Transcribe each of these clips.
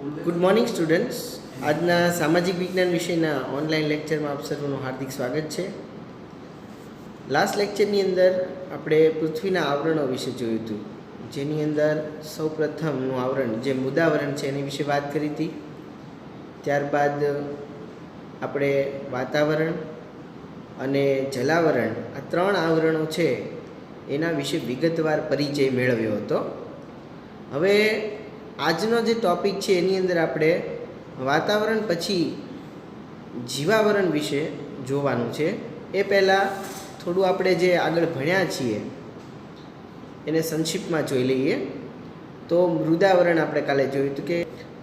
Good morning students. આજના સામાજિક વિજ્ઞાન વિષયના ઓનલાઈન લેક્ચરમાં આપ સર્વનું હાર્દિક સ્વાગત છે. લાસ્ટ લેક્ચરની અંદર આપણે પૃથ્વીના આવરણો વિશે જોયું હતું, જેની અંદર સૌપ્રથમનું આવરણ જે મૃદાવરણ છે એની વિશે વાત કરી હતી. ત્યારબાદ આપણે વાતાવરણ અને જલાવરણ આ ત્રણ આવરણો છે એના વિશે વિગતવાર પરિચય મેળવ્યો હતો. હવે આજનો જે ટૉપિક છે એની અંદર આપણે વાતાવરણ પછી જીવાવરણ વિશે જોવાનું છે. એ પહેલાં થોડું આપણે જે આગળ ભણ્યા છીએ એને સંક્ષિપ્તમાં જોઈ લઈએ. તો મૃદાવરણ આપણે કાલે જોયું હતું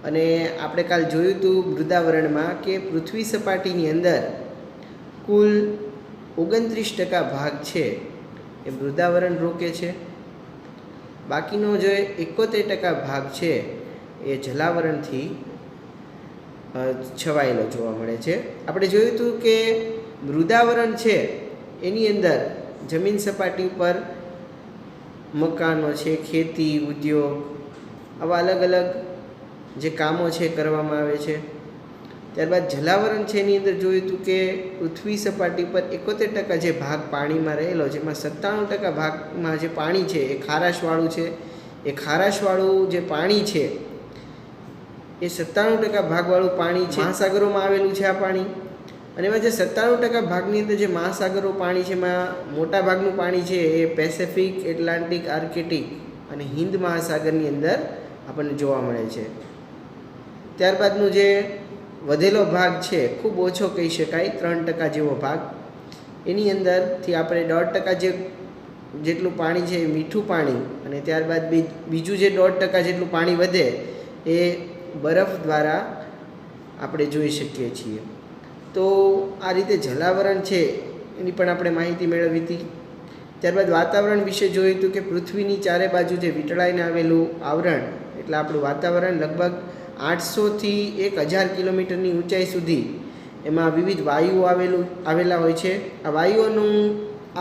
અને આપણે કાલે જોયું હતું મૃદાવરણમાં કે પૃથ્વી સપાટીની અંદર કુલ 29% ભાગ છે એ મૃદાવરણ રોકે છે. બાકીનો જે 71% ભાગ છે એ જલાવરણથી છવાયેલો જોવા મળે છે. આપણે જોયું હતું કે મૃદાવરણ છે એની અંદર જમીન સપાટી ઉપર મકાનો છે, ખેતી, ઉદ્યોગ, આવા અલગ અલગ જે કામો છે કરવામાં આવે છે. ત્યારબાદ જલાવરણ છે એની અંદર જોયું હતું કે પૃથ્વી સપાટી પર 71% જે ભાગ પાણીમાં રહેલો છે, એમાં 97% ભાગમાં જે પાણી છે એ ખારાશવાળું છે. એ ખારાશવાળું જે પાણી છે એ 97% ભાગવાળું પાણી છે મહાસાગરોમાં આવેલું છે આ પાણી. અને એમાં જે 97% ભાગની અંદર જે મહાસાગરો પાણી છે એમાં મોટા ભાગનું પાણી છે એ પેસેફિક, એટલાન્ટિક, આર્કટિક અને હિન્દ મહાસાગરની અંદર આપણને જોવા મળે છે. ત્યારબાદનું જે વધેલો ભાગ છે ખૂબ ઓછો કહી શકાય, 3% જેવો ભાગ, એની અંદરથી આપણે 1.5% જેટલું પાણી છે એ મીઠું પાણી, અને ત્યારબાદ બીજું જે 1.5% જેટલું પાણી વધે એ બરફ દ્વારા આપણે જોઈ શકીએ છીએ. તો આ રીતે જલાવરણ છે એની પણ આપણે માહિતી મેળવી હતી. ત્યારબાદ વાતાવરણ વિશે જોયું હતું કે પૃથ્વીની ચારે બાજુ જે વીંટળાઈને આવેલું આવરણ એટલે આપણું વાતાવરણ લગભગ 800 થી 1000 કિલોમીટરની ઊંચાઈ સુધી એમાં વિવિધ વાયુઓ આવેલા હોય છે. આ વાયુઓનું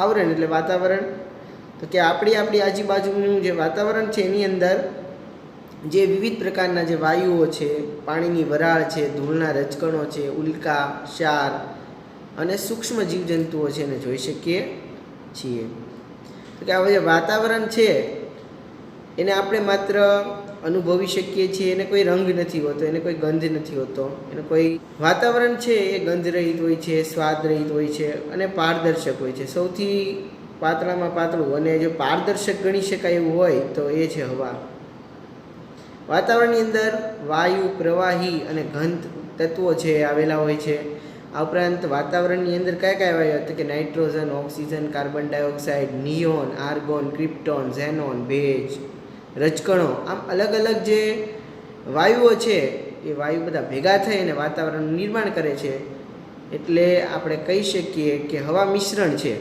આવરણ એટલે વાતાવરણ. તો કે આપણી આજુબાજુનું જે વાતાવરણ છે એની અંદર જે વિવિધ પ્રકારના જે વાયુઓ છે, પાણીની વરાળ છે, ધૂળના રજકણો છે, ઉલ્કા, ક્ષાર અને સૂક્ષ્મ જીવજંતુઓ છે એને જોઈ શકીએ છીએ. તો કે આ જે વાતાવરણ છે એને આપણે માત્ર અનુભવી શકીએ છીએ. એને કોઈ રંગ નથી હોતો, એને કોઈ ગંધ નથી હોતો, એને કોઈ વાતાવરણ છે એ ગંધ રહિત હોય છે, સ્વાદ રહિત હોય છે અને પારદર્શક હોય છે. સૌથી પાતળામાં પાતળું અને જો પારદર્શક ગણી શકાય એવું હોય તો એ છે હવા. વાતાવરણની અંદર વાયુ, પ્રવાહી અને ઘન તત્વો છે આવેલા હોય છે. આ ઉપરાંત વાતાવરણની અંદર કયા કયા વાયુ હતા કે nitrogen, oxygen, carbon dioxide, neon, argon, krypton, xenon, ભેજ, રજકણો, આમ અલગ અલગ જે વાયુઓ છે એ વાયુ બધા ભેગા થઈ અને વાતાવરણનું નિર્માણ કરે છે. એટલે આપણે કહી શકીએ કે હવા મિશ્રણ છે.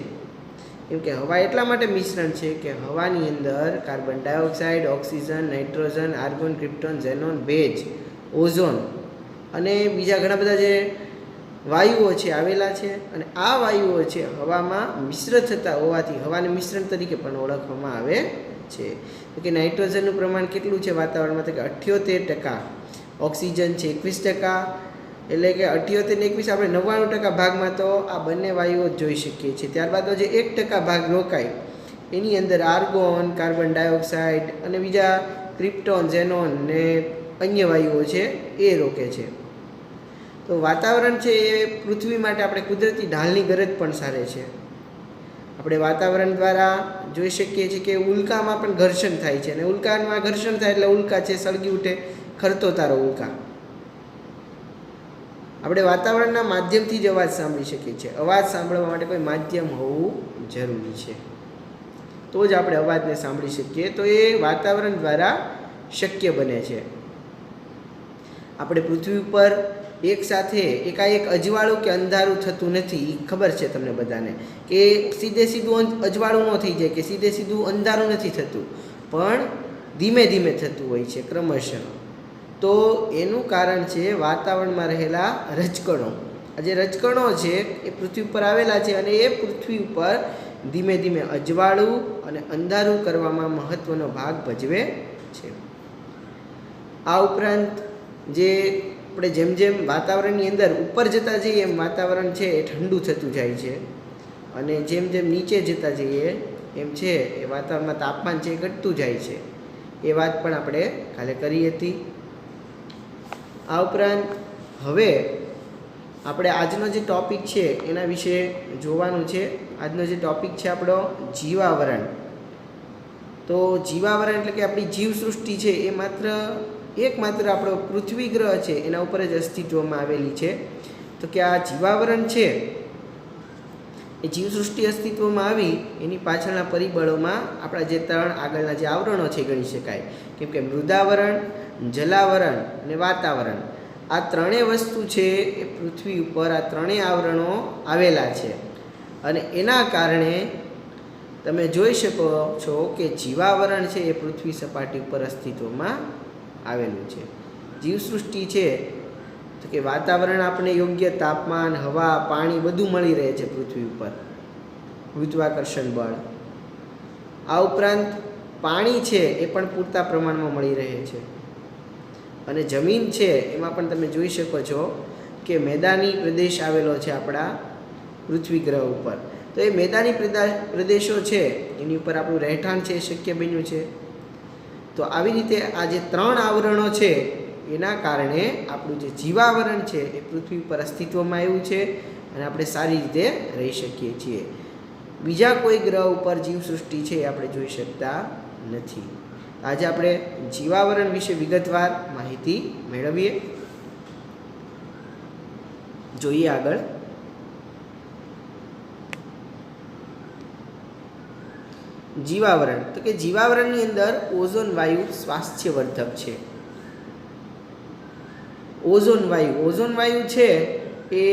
કેમ કે હવા એટલા માટે મિશ્રણ છે કે હવાની અંદર carbon dioxide, oxygen, nitrogen, argon, krypton, xenon, ભેજ, ઓઝોન અને બીજા ઘણા બધા જે વાયુઓ છે આવેલા છે. અને આ વાયુઓ છે હવામાં મિશ્ર થતા હોવાથી હવાને મિશ્રણ તરીકે પણ ઓળખવામાં આવે છે. તો કે નાઇટ્રોજનનું પ્રમાણ કેટલું છે વાતાવરણમાં? તો કે 78%, ઓક્સિજન છે 21%, એટલે કે 78 ને 21 આપણે 99% ભાગમાં તો આ બંને વાયુઓ જ જોઈ શકીએ છીએ. ત્યારબાદ જે 1% ભાગ રોકાય એની અંદર આર્ગોન, કાર્બન ડાયોક્સાઇડ અને બીજા ક્રિપ્ટોન, ઝેનોન ને અન્ય વાયુઓ છે એ રોકે છે. તો વાતાવરણ છે એ પૃથ્વી માટે આપણે કુદરતી ઢાલની ગરજ પણ સારે છે. આપણે વાતાવરણ દ્વારા જોઈ શકીએ છીએ કે ઉલ્કામાં પણ ઘર્ષણ થાય છે, અને ઉલ્કામાં ઘર્ષણ થાય એટલે ઉલ્કા છે સળગી ઉઠે, ખરતો તારો ઉલ્કા. આપણે વાતાવરણના માધ્યમથી જ અવાજ સાંભળી શકીએ છીએ. અવાજ સાંભળવા માટે કોઈ માધ્યમ હોવું જરૂરી છે, તો જ આપણે અવાજને સાંભળી શકીએ. તો એ વાતાવરણ દ્વારા શક્ય બને છે. આપણે પૃથ્વી ઉપર એક સાથે એકાએક અજવાળું કે અંધારું થતું નથી. ખબર છે તમને બધાને કે સીધું અજવાળું ન થઈ જાય કે સીધું અંધારું નથી થતું, પણ ધીમે ધીમે થતું હોય છે ક્રમશઃ. તો એનું કારણ છે વાતાવરણમાં રહેલા રજકણો. આ જે રજકણો છે એ પૃથ્વી ઉપર આવેલા છે અને એ પૃથ્વી ઉપર ધીમે ધીમે અજવાળું અને અંધારું કરવામાં મહત્ત્વનો ભાગ ભજવે છે. આ ઉપરાંત જે આપણે જેમ જેમ વાતાવરણની અંદર ઉપર જતા જઈએ એમ વાતાવરણ છે એ ઠંડુ થતું જાય છે, અને જેમ જેમ નીચે જતા જઈએ એમ છે એ વાતાવરણમાં તાપમાન છે એ ઘટતું જાય છે. એ વાત પણ આપણે કાલે કરી હતી. આ ઉપરાંત હવે આપણે આજનો જે ટૉપિક છે એના વિશે જોવાનું છે. આજનો જે ટૉપિક છે આપણો જીવાવરણ. તો જીવાવરણ એટલે કે આપણી જીવસૃષ્ટિ છે એ એકમાત્ર આપણો પૃથ્વી ગ્રહ છે એના ઉપર જ અસ્તિત્વમાં આવેલી છે. તો કે આ જીવાવરણ છે એ જીવસૃષ્ટિ અસ્તિત્વમાં આવી એની પાછળના પરિબળોમાં આપણા જે 3 આગળના જે આવરણો છે ગણી શકાય. કેમ કે મૃદાવરણ, જલાવરણ અને વાતાવરણ, આ ત્રણેય વસ્તુ છે એ પૃથ્વી ઉપર આ ત્રણેય આવરણો આવેલા છે. અને એના કારણે તમે જોઈ શકો છો કે જીવાવરણ છે એ પૃથ્વી સપાટી ઉપર અસ્તિત્વમાં આવેલું છે. જીવસૃષ્ટિ છે તો કે વાતાવરણ આપણે યોગ્ય તાપમાન, હવા, પાણી બધું મળી રહે છે પૃથ્વી ઉપર, ગુરુત્વાકર્ષણ બળ. આ ઉપરાંત પાણી છે એ પણ પૂરતા પ્રમાણમાં મળી રહે છે. અને જમીન છે એમાં પણ તમે જોઈ શકો છો કે મેદાની પ્રદેશ આવેલો છે આપણા પૃથ્વી ગ્રહ ઉપર. તો એ મેદાની પ્રદેશો છે એની ઉપર આપણું રહેઠાણ છે એ શક્ય બન્યું છે. તો આવી રીતે આ જે 3 આવરણો છે એના કારણે આપણું જે જીવાવરણ છે એ પૃથ્વી ઉપર અસ્તિત્વમાં આવ્યું છે અને આપણે સારી રીતે રહી શકીએ છીએ. બીજા કોઈ ગ્રહ ઉપર જીવસૃષ્ટિ છે એ આપણે જોઈ શકતા નથી. આજે આપણે જીવાવરણ વિશે વિગતવાર માહિતી મેળવીએ. જોઈએ આગળ. જીવાવરણ તો કે જીવાવરણની અંદર ઓઝોન વાયુ સ્વાસ્થ્યવર્ધક છે. ઓઝોન વાયુ છે એ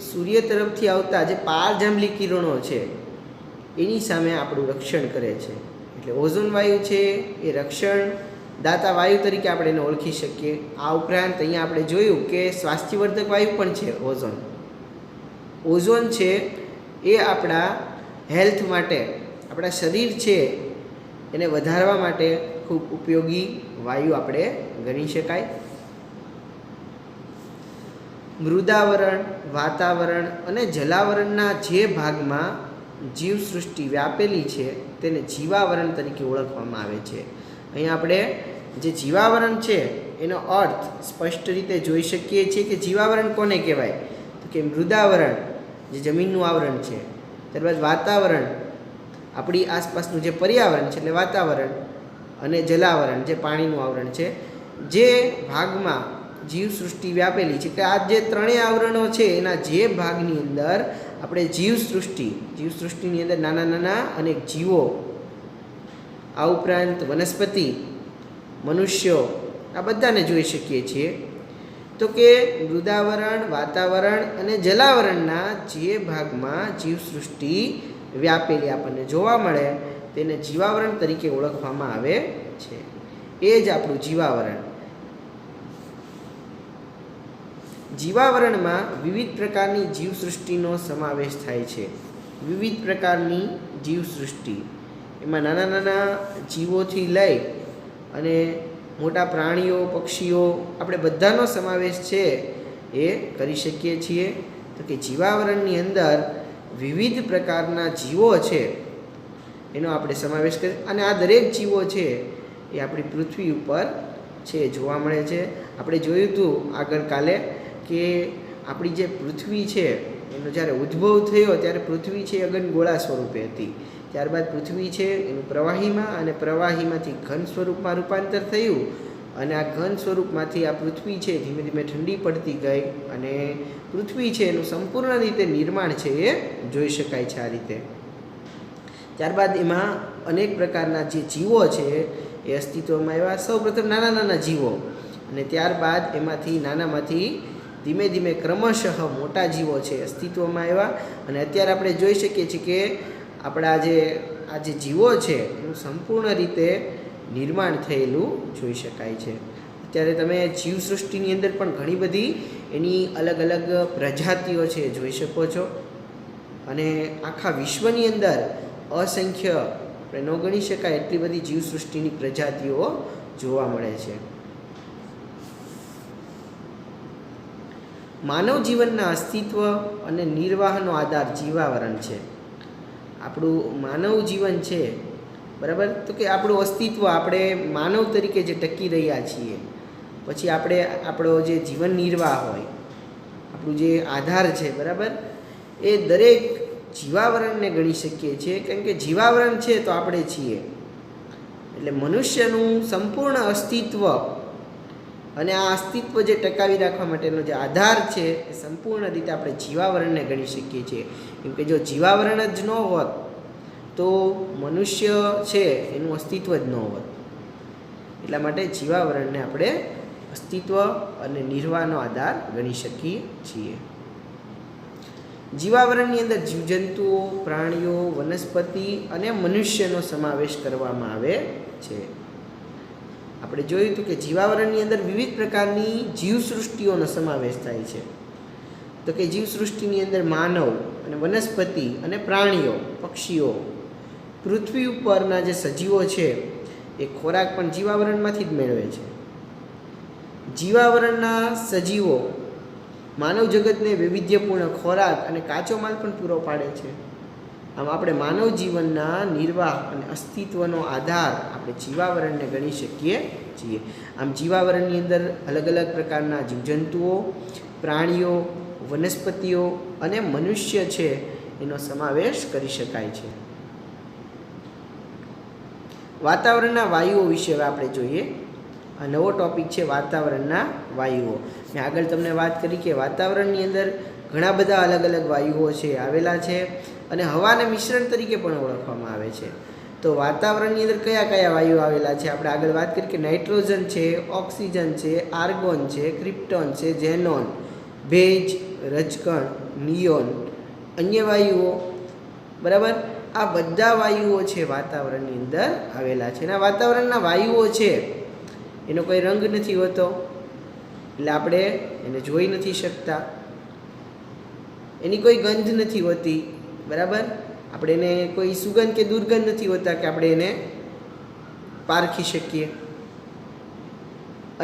સૂર્ય તરફથી આવતા જે પારજાંબલી કિરણો છે એની સામે આપણું રક્ષણ કરે છે. એટલે ઓઝોન વાયુ છે એ રક્ષણ દાતા વાયુ તરીકે આપણે એને ઓળખી શકીએ. આ ઉપરાંત અહીંયા આપણે જોયું કે સ્વાસ્થ્યવર્ધક વાયુ પણ છે ઓઝોન છે એ આપણા હેલ્થ માટે, આપણા શરીર છે એને વધારવા માટે ખૂબ ઉપયોગી વાયુ આપણે ગણી શકાય. મૃદાવરણ, વાતાવરણ અને જલાવરણના જે ભાગમાં જીવસૃષ્ટિ વ્યાપેલી છે તેને જીવાવરણ તરીકે ઓળખવામાં આવે છે. અહીંયા આપણે જે જીવાવરણ છે એનો અર્થ સ્પષ્ટ રીતે જોઈ શકીએ છીએ કે જીવાવરણ કોને કહેવાય. તો કે મૃદાવરણ જે જમીનનું આવરણ છે, ત્યારબાદ વાતાવરણ આપણી આસપાસનું જે પર્યાવરણ છે એટલે વાતાવરણ, અને જલાવરણ જે પાણીનું આવરણ છે. જે ભાગમાં જીવસૃષ્ટિ વ્યાપેલી છે કે આ જે ત્રણેય આવરણો છે એના જે ભાગની અંદર આપણે જીવસૃષ્ટિની અંદર નાના નાના અનેક જીવો, આ ઉપરાંત વનસ્પતિ, મનુષ્યો, આ બધાને જોઈ શકીએ છીએ. તો કે મૃદાવરણ, વાતાવરણ અને જલાવરણના જે ભાગમાં જીવસૃષ્ટિ વ્યાપેલી આપણને જોવા મળે તેને જીવાવરણ તરીકે ઓળખવામાં આવે છે. એ જ આપણું જીવાવરણ. જીવાવરણમાં વિવિધ પ્રકારની જીવસૃષ્ટિનો સમાવેશ થાય છે. વિવિધ પ્રકારની જીવસૃષ્ટિ, એમાં નાના નાના જીવોથી લઈ અને મોટા પ્રાણીઓ, પક્ષીઓ, આપણે બધાનો સમાવેશ છે એ કરી શકીએ છીએ. તો કે જીવાવરણની અંદર વિવિધ પ્રકારના જીવો છે એનો આપણે સમાવેશ કરીએ, અને આ દરેક જીવો છે એ આપણી પૃથ્વી ઉપર છે જોવા મળે છે. આપણે જોયું હતું આગળ કાલે કે આપણી જે પૃથ્વી છે એનો જ્યારે ઉદ્ભવ થયો ત્યારે પૃથ્વી છે અગનગોળા સ્વરૂપે હતી. ત્યારબાદ પૃથ્વી છે એનું પ્રવાહીમાં અને પ્રવાહીમાંથી ઘન સ્વરૂપમાં રૂપાંતર થયું, અને આ ઘન સ્વરૂપમાંથી આ પૃથ્વી છે ધીમે ધીમે ઠંડી પડતી ગઈ અને પૃથ્વી છે એનું સંપૂર્ણ રીતે નિર્માણ છે એ જોઈ શકાય છે આ રીતે. ત્યારબાદ એમાં અનેક પ્રકારના જે જીવો છે એ અસ્તિત્વમાં આવ્યા. સૌપ્રથમ નાના નાના જીવો, અને ત્યારબાદ એમાંથી નાનામાંથી ધીમે ધીમે ક્રમશઃ મોટા જીવો છે અસ્તિત્વમાં આવ્યા. અને અત્યારે આપણે જોઈ શકીએ છીએ કે આપણા આ જે જીવો છે એનું સંપૂર્ણ રીતે નિર્માણ થયેલું જોઈ શકાય છે. અત્યારે તમે જીવસૃષ્ટિની અંદર પણ ઘણી બધી એની અલગ અલગ પ્રજાતિઓ છે જોઈ શકો છો, અને આખા વિશ્વની અંદર અસંખ્ય આપણે ન ગણી શકાય એટલી બધી જીવસૃષ્ટિની પ્રજાતિઓ જોવા મળે છે. માનવ જીવનના અસ્તિત્વ અને નિર્વાહનો આધાર જીવાવરણ છે. આપણું માનવ જીવન છે, બરાબર, તો કે આપણું અસ્તિત્વ, આપણે માનવ તરીકે જે ટકી રહ્યા છીએ, પછી આપણે આપણો જે જીવન નિર્વાહ હોય, આપણું જે આધાર છે, બરાબર, એ દરેક જીવાવરણને ગણી શકીએ છીએ. કેમ કે જીવાવરણ છે તો આપણે છીએ. એટલે મનુષ્યનું સંપૂર્ણ અસ્તિત્વ અને આ અસ્તિત્વ જે ટકાવી રાખવા માટેનો જે આધાર છે એ સંપૂર્ણ રીતે આપણે જીવાવરણને ગણી શકીએ છીએ. કેમ કે જો જીવાવરણ જ ન હોત તો મનુષ્ય છે એનું અસ્તિત્વ જ ન હોત. એટલા માટે જીવાવરણને આપણે અસ્તિત્વ અને નિર્વાહનો આધાર ગણી શકીએ છીએ. જીવાવરણની અંદર જીવજંતુઓ, પ્રાણીઓ, વનસ્પતિ અને મનુષ્યનો સમાવેશ કરવામાં આવે છે. આપણે જોયું હતું કે જીવાવરણની અંદર વિવિધ પ્રકારની જીવસૃષ્ટિઓનો સમાવેશ થાય છે. તો કે જીવસૃષ્ટિની અંદર માનવ અને વનસ્પતિ અને પ્રાણીઓ, પક્ષીઓ, પૃથ્વી ઉપરના જે સજીવો છે એ ખોરાક પણ જીવાવરણમાંથી જ મેળવે છે. જીવાવરણના સજીવો માનવ જગતને વૈવિધ્યપૂર્ણ ખોરાક અને કાચો માલ પણ પૂરો પાડે છે. આમ આપણે માનવ જીવનના નિર્વાહ અને અસ્તિત્વનો આધાર આપણે જીવાવરણને ગણી શકીએ છીએ. આમ જીવાવરણની અંદર અલગ અલગ પ્રકારના જીવજંતુઓ, પ્રાણીઓ, વનસ્પતિઓ અને મનુષ્ય છે એનો સમાવેશ કરી શકાય છે. વાતાવરણના વાયુઓ વિશે હવે આપણે જોઈએ. આ નવો ટૉપિક છે વાતાવરણના વાયુઓ. મેં આગળ તમને વાત કરી કે વાતાવરણની અંદર ઘણા બધા અલગ અલગ વાયુઓ છે આવેલા છે અને હવાને મિશ્રણ તરીકે પણ ઓળખવામાં આવે છે. તો વાતાવરણની અંદર કયા કયા વાયુઓ આવેલા છે? આપણે આગળ વાત કરી કે નાઇટ્રોજન છે, ઓક્સિજન છે, આર્ગોન છે, ક્રિપ્ટોન છે, ઝેનોન, ભેજ, રજકણ, નિયોન, અન્ય વાયુઓ, બરાબર. આ બધા વાયુઓ છે વાતાવરણની અંદર આવેલા છે. અને આ વાતાવરણના વાયુઓ છે એનો કોઈ રંગ નથી હોતો, એટલે આપણે એને જોઈ નથી શકતા. એની કોઈ ગંધ નથી હોતી, બરાબર. આપણે એને કોઈ સુગંધ કે દુર્ગંધ નથી હોતા કે આપણે એને પારખી શકીએ.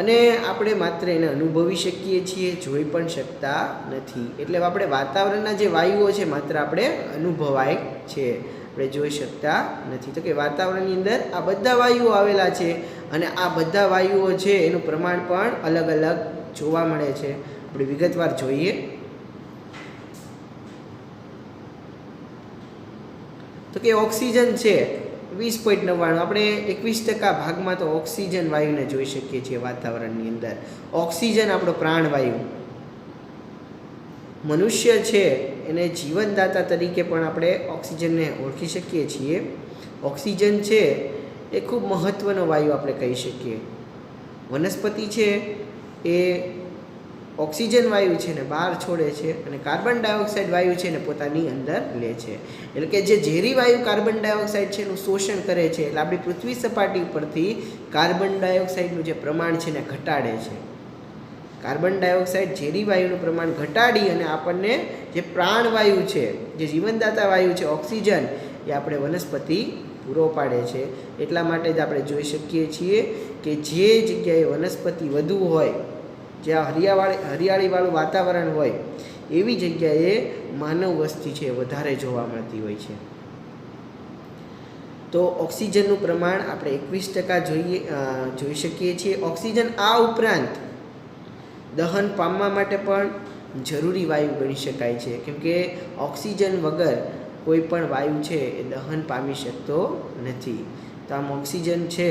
અને આપણે માત્ર એને અનુભવી શકીએ છીએ, જોઈ પણ શકતા નથી. એટલે આપણે વાતાવરણના જે વાયુઓ છે માત્ર આપણે અનુભવાય છે, આપણે જોઈ શકતા નથી. તો કે વાતાવરણની અંદર આ બધા વાયુઓ આવેલા છે અને આ બધા વાયુઓ છે એનું પ્રમાણ પણ અલગ અલગ જોવા મળે છે. આપણે વિગતવાર જોઈએ. તો કે ઓક્સિજન છે 20.99, આપણે 21% ભાગમાં તો ઓક્સિજન વાયુને જોઈ શકીએ છીએ વાતાવરણની અંદર. ઓક્સિજન આપણો પ્રાણવાયુ. મનુષ્ય છે એને જીવનદાતા તરીકે પણ આપણે ઓક્સિજનને ઓળખી શકીએ છીએ. ઓક્સિજન છે એ ખૂબ મહત્ત્વનો વાયુ આપણે કહી શકીએ. વનસ્પતિ છે એ ઓક્સિજન વાયુ છે ને બહાર છોડે છે અને કાર્બન ડાયોક્સાઇડ વાયુ છે ને પોતાની અંદર લે છે. એટલે કે જે ઝેરી વાયુ કાર્બન ડાયોક્સાઇડ છે એનું શોષણ કરે છે. એટલે આપણી પૃથ્વી સપાટી ઉપરથી કાર્બન ડાયોક્સાઇડનું જે પ્રમાણ છે ને ઘટાડે છે. કાર્બન ડાયોક્સાઇડ ઝેરી વાયુનું પ્રમાણ ઘટાડી અને આપણને જે પ્રાણવાયુ છે, જે જીવનદાતા વાયુ છે ઓક્સિજન, એ આપણે વનસ્પતિ પૂરો પાડે છે. એટલા માટે જ આપણે જોઈ શકીએ છીએ કે જે જગ્યાએ વનસ્પતિ વધુ હોય, જ્યાં હરિયાળીવાળું વાતાવરણ હોય, એવી જગ્યાએ માનવ વસ્તી છે વધારે જોવા મળતી હોય છે. તો ઓક્સિજનનું પ્રમાણ આપણે 21% જોઈ શકીએ છીએ. ઓક્સિજન આ ઉપરાંત દહન પામવા માટે પણ જરૂરી વાયુ ગણી શકાય છે. કેમ કે ઓક્સિજન વગર કોઈ પણ વાયુ છે એ દહન પામી શકતો નથી. તો આમ ઓક્સિજન છે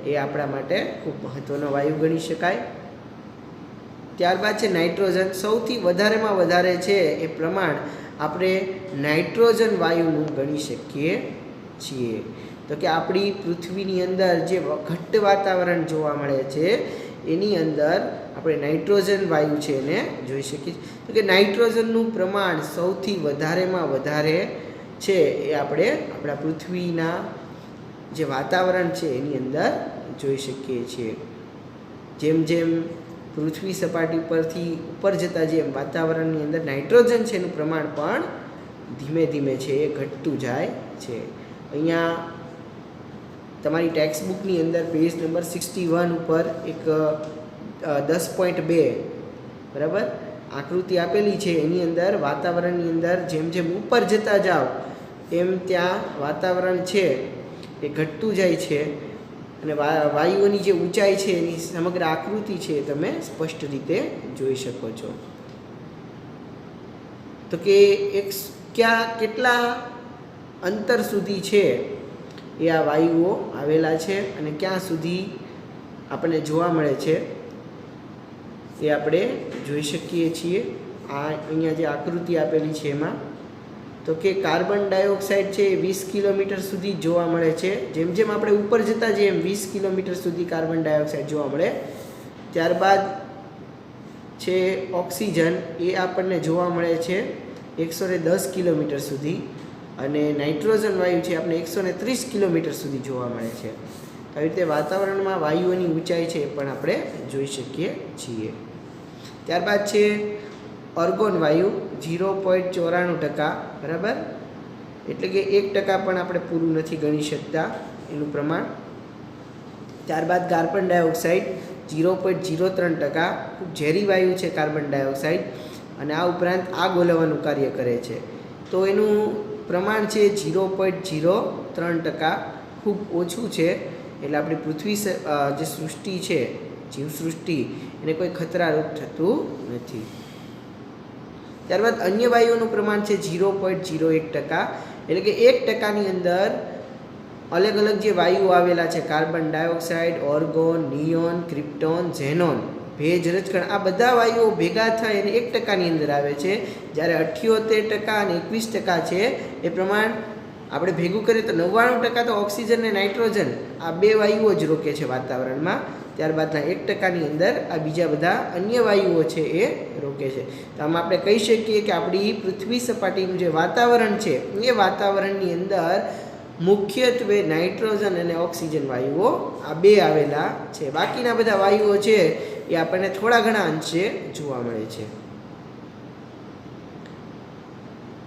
એ આપણા માટે ખૂબ મહત્ત્વનો વાયુ ગણી શકાય. ત્યારબાદ છે નાઇટ્રોજન. સૌથી વધારેમાં વધારે છે એ પ્રમાણ આપણે નાઇટ્રોજન વાયુનું ગણી શકીએ છીએ. તો કે આપણી પૃથ્વીની અંદર જે ઘટ્ટ વાતાવરણ જોવા મળે છે એની અંદર આપણે નાઇટ્રોજન વાયુ છે એને જોઈ શકીએ. તો કે નાઇટ્રોજનનું પ્રમાણ સૌથી વધારેમાં વધારે છે એ આપણે આપણા પૃથ્વીના જે વાતાવરણ છે એની અંદર જોઈ શકીએ છીએ. જેમ જેમ પૃથ્વી સપાટી પરથી ઉપર જતાં જેમ વાતાવરણની અંદર નાઇટ્રોજન છે એનું પ્રમાણ પણ ધીમે ધીમે છે એ ઘટતું જાય છે. અહીંયા તમારી ટેક્સ્ટ બુકની અંદર પેજ નંબર 61 ઉપર એક 10.2 બરાબર આકૃતિ આપેલી છે એની અંદર વાતાવરણની અંદર જેમ જેમ ઉપર જતા જાઓ એમ ત્યાં વાતાવરણ છે એ ઘટતું જાય છે અને વાયુઓની જે ઊંચાઈ છે એની સમગ્ર આકૃતિ છે એ તમે સ્પષ્ટ રીતે જોઈ શકો છો. તો કે કેટલા અંતર સુધી છે એ આ વાયુઓ આવેલા છે અને ક્યાં સુધી આપણને જોવા મળે છે એ આપણે જોઈ શકીએ છીએ. આ અહીંયા જે આકૃતિ આપેલી છે એમાં તો કે કાર્બન ડાયોક્સાઇડ છે એ 20 કિલોમીટર સુધી જોવા મળે છે. જેમ જેમ આપણે ઉપર જતા જઈએ એમ 20 કિલોમીટર સુધી કાર્બન ડાયોક્સાઇડ જોવા મળે. ત્યારબાદ છે ઓક્સિજન, એ આપણને જોવા મળે છે 110 કિલોમીટર સુધી અને નાઇટ્રોજન વાયુ છે આપણે 130 કિલોમીટર સુધી જોવા મળે છે. આવી રીતે વાતાવરણમાં વાયુઓની ઊંચાઈ છે એ પણ આપણે જોઈ શકીએ છીએ. ત્યારબાદ છે ઓર્ગોન વાયુ 0.94%, બરાબર, એટલે કે 1% પણ આપણે પૂરું નથી ગણી શકતા એનું પ્રમાણ. ત્યારબાદ કાર્બન ડાયોક્સાઇડ 0.03%, ખૂબ ઝેરી વાયુ છે કાર્બન ડાયોક્સાઇડ અને આ ઉપરાંત આગ ઓલવવાનું કાર્ય કરે છે. તો એનું પ્રમાણ છે 0.03%, ખૂબ ઓછું છે. એટલે આપણી પૃથ્વી જે સૃષ્ટિ છે, જીવસૃષ્ટિ, એને કોઈ ખતરારૂપ થતું નથી. ત્યારબાદ અન્ય વાયુઓનું પ્રમાણ છે 0.01%, એટલે કે 1%ની અંદર અલગ અલગ જે વાયુઓ આવેલા છે carbon dioxide, argon, neon, krypton, xenon, ભેજ, રજકણ, આ બધા વાયુઓ ભેગા થાય અને 1%ની અંદર આવે છે. જ્યારે 78% અને 21% છે એ પ્રમાણ આપણે ભેગું કરીએ તો 99% તો ઓક્સિજન અને નાઇટ્રોજન, આ બે વાયુઓ જ રોકે છે વાતાવરણમાં. ત્યારબાદના 1%ની અંદર આ બીજા બધા અન્ય વાયુઓ છે એ રોકે છે. તો આમાં આપણે કહી શકીએ કે આપણી પૃથ્વી સપાટીનું જે વાતાવરણ છે એ વાતાવરણની અંદર મુખ્યત્વે નાઇટ્રોજન અને ઓક્સિજન વાયુઓ આ બે આવેલા છે. બાકીના બધા વાયુઓ છે એ આપણને થોડા ઘણા અંશે જોવા મળે છે.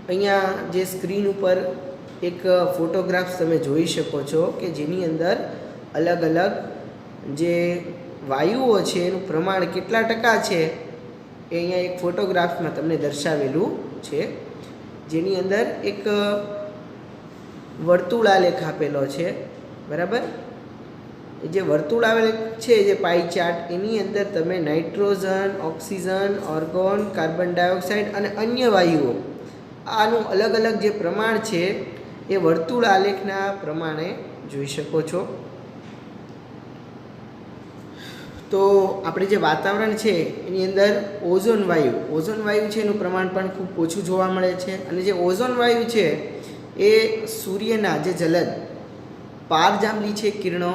અહીંયા જે સ્ક્રીન ઉપર એક ફોટોગ્રાફ્સ તમે જોઈ શકો છો કે જેની અંદર અલગ અલગ જે વાયુઓ છે એનું પ્રમાણ કેટલા ટકા છે એ અહીંયા એક ફોટોગ્રાફમાં તમને દર્શાવેલું છે. જેની અંદર એક વર્તુળાલેખ આપેલો છે, બરાબર. જે વર્તુળાલેખ છે જે પાઈ ચાર્ટ, એની અંદર તમે nitrogen, oxygen, argon, carbon dioxide અને અન્ય વાયુઓ આનું અલગ અલગ જે પ્રમાણ છે એ વર્તુળાલેખના પ્રમાણે જોઈ શકો છો. તો આપણે જે વાતાવરણ છે એની અંદર ઓઝોન વાયુ છે એનું પ્રમાણ પણ ખૂબ ઓછું જોવા મળે છે. અને જે ઓઝોન વાયુ છે એ સૂર્યના જે જલદ પારજાંબલી છે કિરણો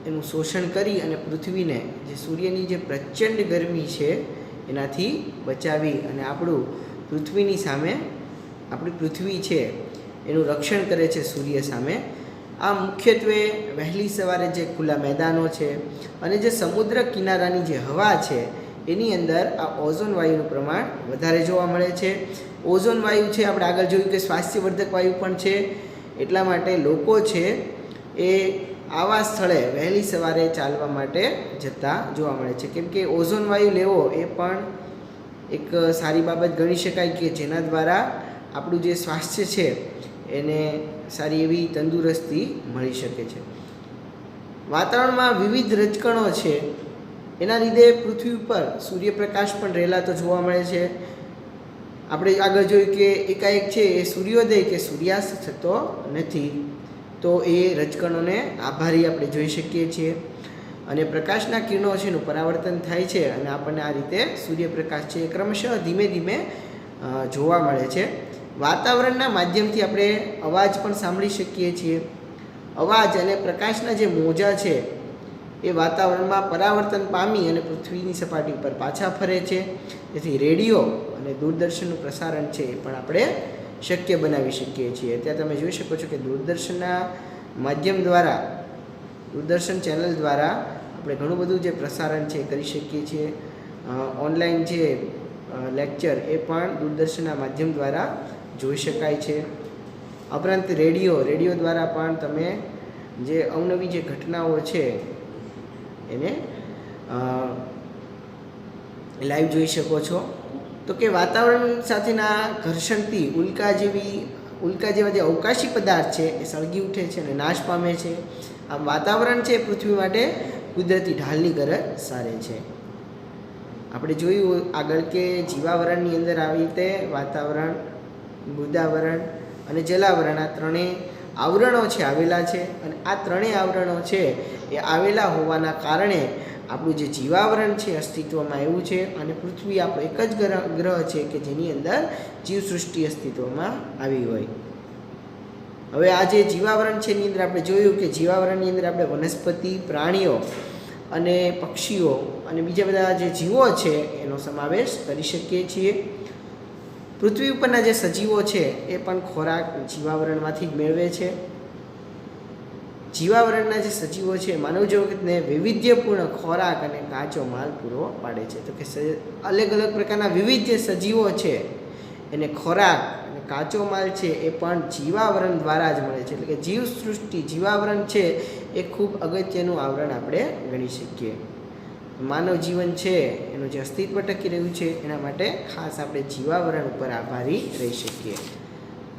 એનું શોષણ કરી અને પૃથ્વીને જે સૂર્યની જે પ્રચંડ ગરમી છે એનાથી બચાવી અને પૃથ્વીની સામે આપણી પૃથ્વી છે એનું રક્ષણ કરે છે સૂર્ય સામે. આ મુખ્યત્વે વહેલી સવારે જે ખુલ્લા મેદાનો છે અને જે સમુદ્ર કિનારાની જે હવા છે એની અંદર આ ઓઝોન વાયુનું પ્રમાણ વધારે જોવા મળે છે. ઓઝોન વાયુ છે આપણે આગળ જોયું કે સ્વાસ્થ્યવર્ધક વાયુ પણ છે. એટલા માટે લોકો છે એ આવા સ્થળે વહેલી સવારે ચાલવા માટે જતા જોવા મળે છે. કેમ કે ઓઝોન વાયુ લેવો એ પણ એક સારી બાબત ગણી શકાય કે જેના દ્વારા આપણું જે સ્વાસ્થ્ય છે એને સારી એવી તંદુરસ્તી મળી શકે છે. વાતાવરણમાં વિવિધ રજકણો છે એના લીધે પૃથ્વી ઉપર સૂર્યપ્રકાશ પણ રહેલાતો જોવા મળે છે. આપણે આગળ જોયું કે એકાએક છે એ સૂર્યોદય કે સૂર્યાસ્ત થતો નથી. તો એ રજકણોને આભારી આપણે જોઈ શકીએ છીએ. અને પ્રકાશના કિરણો છે એનું પરાવર્તન થાય છે અને આપણને આ રીતે સૂર્યપ્રકાશ છે એ ક્રમશઃ ધીમે ધીમે જોવા મળે છે. વાતાવરણના માધ્યમથી આપણે અવાજ પણ સાંભળી શકીએ છીએ. અવાજ અને પ્રકાશના જે મોજા છે એ વાતાવરણમાં પરાવર્તન પામી અને પૃથ્વીની સપાટી પર પાછા ફરે છે. તેથી રેડિયો અને દૂરદર્શનનું પ્રસારણ છે એ પણ આપણે શક્ય બનાવી શકીએ છીએ. ત્યાં તમે જોઈ શકો છો કે દૂરદર્શનના માધ્યમ દ્વારા, દૂરદર્શન ચેનલ દ્વારા આપણે ઘણું બધું જે પ્રસારણ છે કરી શકીએ છીએ. ઓનલાઈન જે લેક્ચર એ પણ દૂરદર્શનના માધ્યમ દ્વારા જોઈ શકાય છે. ઉપરાંત રેડિયો દ્વારા પણ તમે જે અવનવી જે ઘટનાઓ છે એને લાઈવ જોઈ શકો છો. તો કે વાતાવરણ સાથેના ઘર્ષણથી ઉલ્કા જેવા જે અવકાશી પદાર્થ છે એ સળગી ઉઠે છે અને નાશ પામે છે. આમ વાતાવરણ છે પૃથ્વી માટે કુદરતી ઢાલની ગરજ સારે છે. આપણે જોયું આગળ કે જીવાવરણની અંદર આવી રીતે વાતાવરણ, મૃદાવરણ અને જલાવરણ આ ત્રણેય આવરણો છે આવેલા છે. અને આ ત્રણેય આવરણો છે એ આવેલા હોવાના કારણે આપણું જે જીવાવરણ છે અસ્તિત્વમાં આવ્યું છે. અને પૃથ્વી આપણો એક જ ગ્રહ છે કે જેની અંદર જીવસૃષ્ટિ અસ્તિત્વમાં આવી હોય. હવે આ જે જીવાવરણ છે એની અંદર આપણે જોયું કે જીવાવરણની અંદર આપણે વનસ્પતિ, પ્રાણીઓ અને પક્ષીઓ અને બીજા બધા જે જીવો છે એનો સમાવેશ કરી શકીએ છીએ. પૃથ્વી ઉપરના જે સજીવો છે એ પણ ખોરાક જીવાવરણમાંથી જ મેળવે છે. જીવાવરણના જે સજીવો છે માનવ જગતને વૈવિધ્યપૂર્ણ ખોરાક અને કાચો માલ પૂરો પાડે છે. તો કે અલગ અલગ પ્રકારના વિવિધ જે સજીવો છે એને ખોરાક અને કાચો માલ છે એ પણ જીવાવરણ દ્વારા જ મળે છે. એટલે કે જીવસૃષ્ટિ જીવાવરણ છે એ ખૂબ અગત્યનું આવરણ આપણે ગણી શકીએ. માનવ જીવન છે એનું જે અસ્તિત્વ ટકી રહ્યું છે એના માટે ખાસ આપણે જીવાવરણ ઉપર આભારી રહી શકીએ.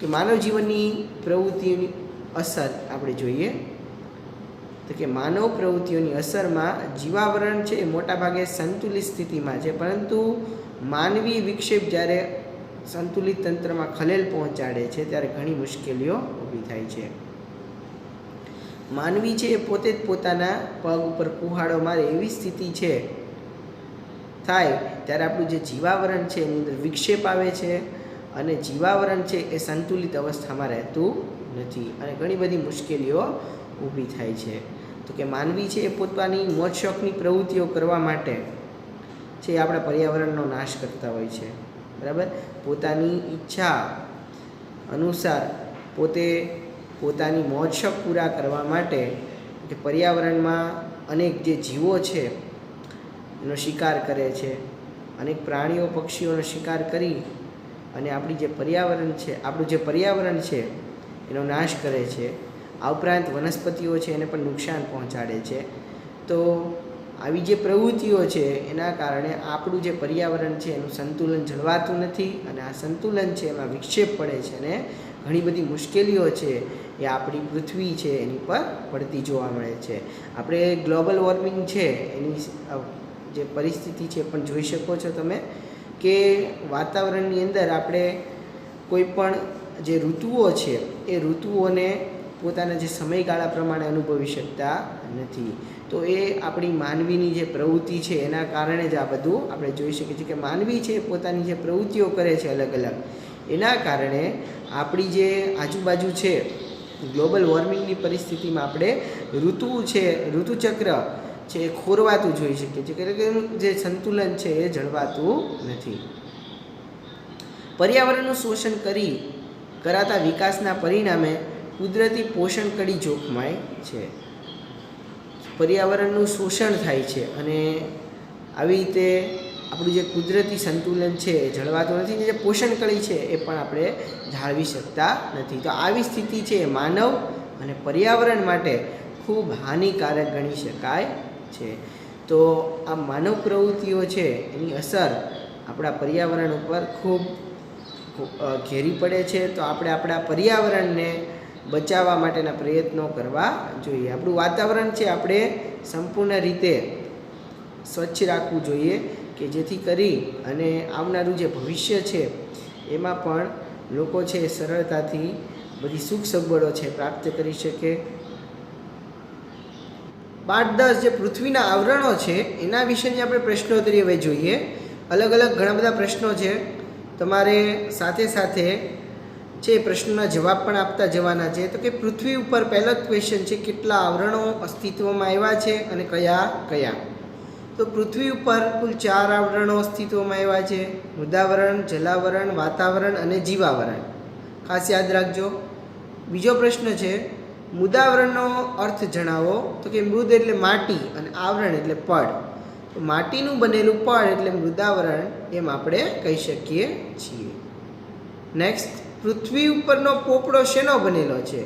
કે માનવ જીવનની પ્રવૃત્તિની અસર આપણે જોઈએ તો કે માનવ પ્રવૃત્તિઓની અસરમાં જીવાવરણ છે એ મોટાભાગે સંતુલિત સ્થિતિમાં છે, પરંતુ માનવી વિક્ષેપ જ્યારે સંતુલિત તંત્રમાં ખલેલ પહોંચાડે છે ત્યારે ઘણી મુશ્કેલીઓ ઊભી થાય છે. માનવી છે એ પોતે જ પોતાના પગ ઉપર કુહાડો મારે એવી સ્થિતિ છે થાય ત્યારે આપણું જે જીવાવરણ છે એની અંદર વિક્ષેપ આવે છે અને જીવાવરણ છે એ સંતુલિત અવસ્થામાં રહેતું નથી અને ઘણી બધી મુશ્કેલીઓ ઊભી થાય છે. તો કે માનવી છે એ પોતાની મોજ શોખની પ્રવૃત્તિઓ કરવા માટે છે આપણા પર્યાવરણનો નાશ કરતા હોય છે. બરાબર, પોતાની ઈચ્છા અનુસાર પોતાની મોજ શોખ પૂરા કરવા માટે કે પર્યાવરણમાં અનેક જે જીવો છે એનો શિકાર કરે છે, અનેક પ્રાણીઓ પક્ષીઓનો શિકાર કરી અને આપણું જે પર્યાવરણ છે એનો નાશ કરે છે. આ ઉપરાંત વનસ્પતિઓ છે એને પણ નુકસાન પહોંચાડે છે. તો આવી જે પ્રવૃત્તિઓ છે એના કારણે આપણું જે પર્યાવરણ છે એનું સંતુલન જળવાતું નથી અને આ સંતુલન છે એમાં વિક્ષેપ પડે છે અને ઘણી બધી મુશ્કેલીઓ છે એ આપણી પૃથ્વી છે એની પર પડતી જોવા મળે છે. આપણે ગ્લોબલ વોર્મિંગ છે એની જે પરિસ્થિતિ છે પણ જોઈ શકો છો તમે કે વાતાવરણની અંદર આપણે કોઈ પણ જે ઋતુઓ છે એ ઋતુઓને પોતાના જે સમયગાળા પ્રમાણે અનુભવી શકતા નથી. તો એ આપણી માનવીની જે પ્રવૃત્તિ છે એના કારણે જ આ બધું આપણે જોઈ શકીએ છીએ કે માનવી છે પોતાની જે પ્રવૃત્તિઓ કરે છે અલગ અલગ એના કારણે આપણી જે આજુબાજુ છે ગ્લોબલ વોર્મિંગની પરિસ્થિતિમાં આપણે ઋતુચક્ર છે એ ખોરવાતું જોઈ શકીએ છીએ એટલે કે જે સંતુલન છે એ જળવાતું નથી. પર્યાવરણનું શોષણ કરાતા વિકાસના પરિણામે કુદરતી પોષણ કડી જોખમાય છે. પર્યાવરણનું શોષણ થાય છે અને આવી રીતે આપણું જે કુદરતી સંતુલન છે એ જળવાતું નથી. જે પોષણ કડી છે એ પણ આપણે જાળવી શકતા નથી. તો આવી સ્થિતિ છે એ માનવ અને પર્યાવરણ માટે ખૂબ હાનિકારક ગણી શકાય છે. તો આ માનવ પ્રવૃત્તિઓ છે એની અસર આપણા પર્યાવરણ ઉપર ખૂબ ઘેરી પડે છે. તો આપણે આપણા પર્યાવરણને બચાવવા માટેના પ્રયત્નો કરવા જોઈએ. આપણું વાતાવરણ છે આપણે સંપૂર્ણ રીતે સ્વચ્છ રાખવું જોઈએ કે જેથી કરી અને આવનારું જે ભવિષ્ય છે એમાં પણ લોકો છે સરળતાથી બધી સુખ સગવડો છે પ્રાપ્ત કરી શકે. પાઠ 10 જે પૃથ્વીના આવરણો છે એના વિશેની આપણે પ્રશ્નોત્તરી હવે જોઈએ. અલગ અલગ ઘણા બધા પ્રશ્નો છે, તમારે સાથે સાથે છે પ્રશ્નોના જવાબ પણ આપતા જવાના છે. તો કે પૃથ્વી ઉપર પહેલો જ ક્વેશ્ચન છે કેટલા આવરણો અસ્તિત્વમાં આવ્યા છે અને કયા. તો પૃથ્વી ઉપર કુલ 4 આવરણો અસ્તિત્વમાં આવ્યા છે: મૃદાવરણ, જલાવરણ, વાતાવરણ અને જીવાવરણ. ખાસ યાદ રાખજો. બીજો પ્રશ્ન છે મૃદાવરણનો અર્થ જણાવો. તો કે મૃદ એટલે માટી અને આવરણ એટલે પડ. તો માટીનું બનેલું પડ એટલે મૃદાવરણ એમ આપણે કહી શકીએ છીએ. નેક્સ્ટ, પૃથ્વી ઉપરનો પોપડો શેનો બનેલો છે?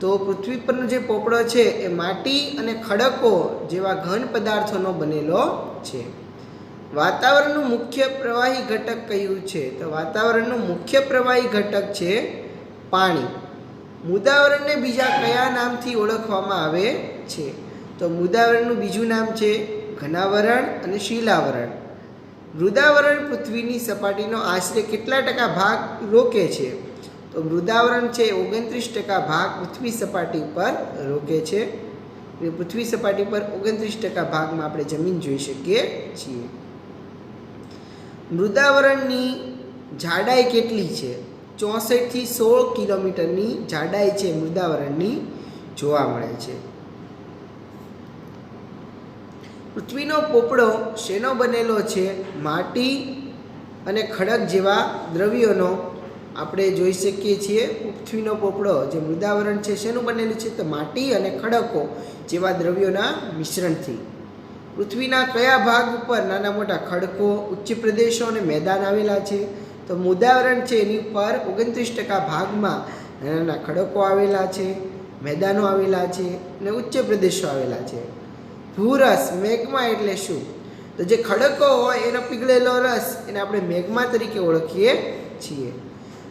તો પૃથ્વી પરનો જે પોપડો છે એ માટી અને ખડકો જેવા ઘન પદાર્થોનો બનેલો છે. વાતાવરણનું મુખ્ય પ્રવાહી ઘટક કયું છે? તો વાતાવરણનું મુખ્ય પ્રવાહી ઘટક છે પાણી. મૃદાવરણને બીજા કયા નામથી ઓળખવામાં આવે છે? તો મૃદાવરણનું બીજું નામ છે ઘનાવરણ અને શિલાવરણ. મૃદાવરણ પૃથ્વીની સપાટીનો આશરે કેટલા ટકા ભાગ રોકે છે? તો મૃદાવરણ છે 29% ભાગ પૃથ્વી સપાટી પર રોકે છે. પૃથ્વી સપાટી પર 29% ભાગમાં આપણે જમીન જોઈ શકીએ છીએ. મૃદાવરણની જાડાઈ કેટલી છે? 64 થી 16 કિલોમીટરની જાડાઈ છે મૃદાવરણની જોવા મળે છે. પૃથ્વીનો પોપડો શેનો બનેલો છે? માટી અને ખડક જેવા દ્રવ્યોનો આપણે જોઈ શકીએ છીએ. પૃથ્વીનો પોપડો જે મૃદાવરણ છે શેનું બનેલું છે? તો માટી અને ખડકો જેવા દ્રવ્યોના મિશ્રણથી. પૃથ્વીના કયા ભાગ ઉપર નાના મોટા ખડકો, ઉચ્ચ પ્રદેશો અને મેદાન આવેલા છે? તો મૃદાવરણ છે એની ઉપર 29% ભાગમાં નાના ખડકો આવેલા છે, મેદાનો આવેલા છે અને ઉચ્ચ પ્રદેશો આવેલા છે. ભૂરસ મેગ્મા એટલે શું? તો જે ખડકો હોય એનો પીગળેલો રસ એને આપણે મેગ્મા તરીકે ઓળખીએ છીએ.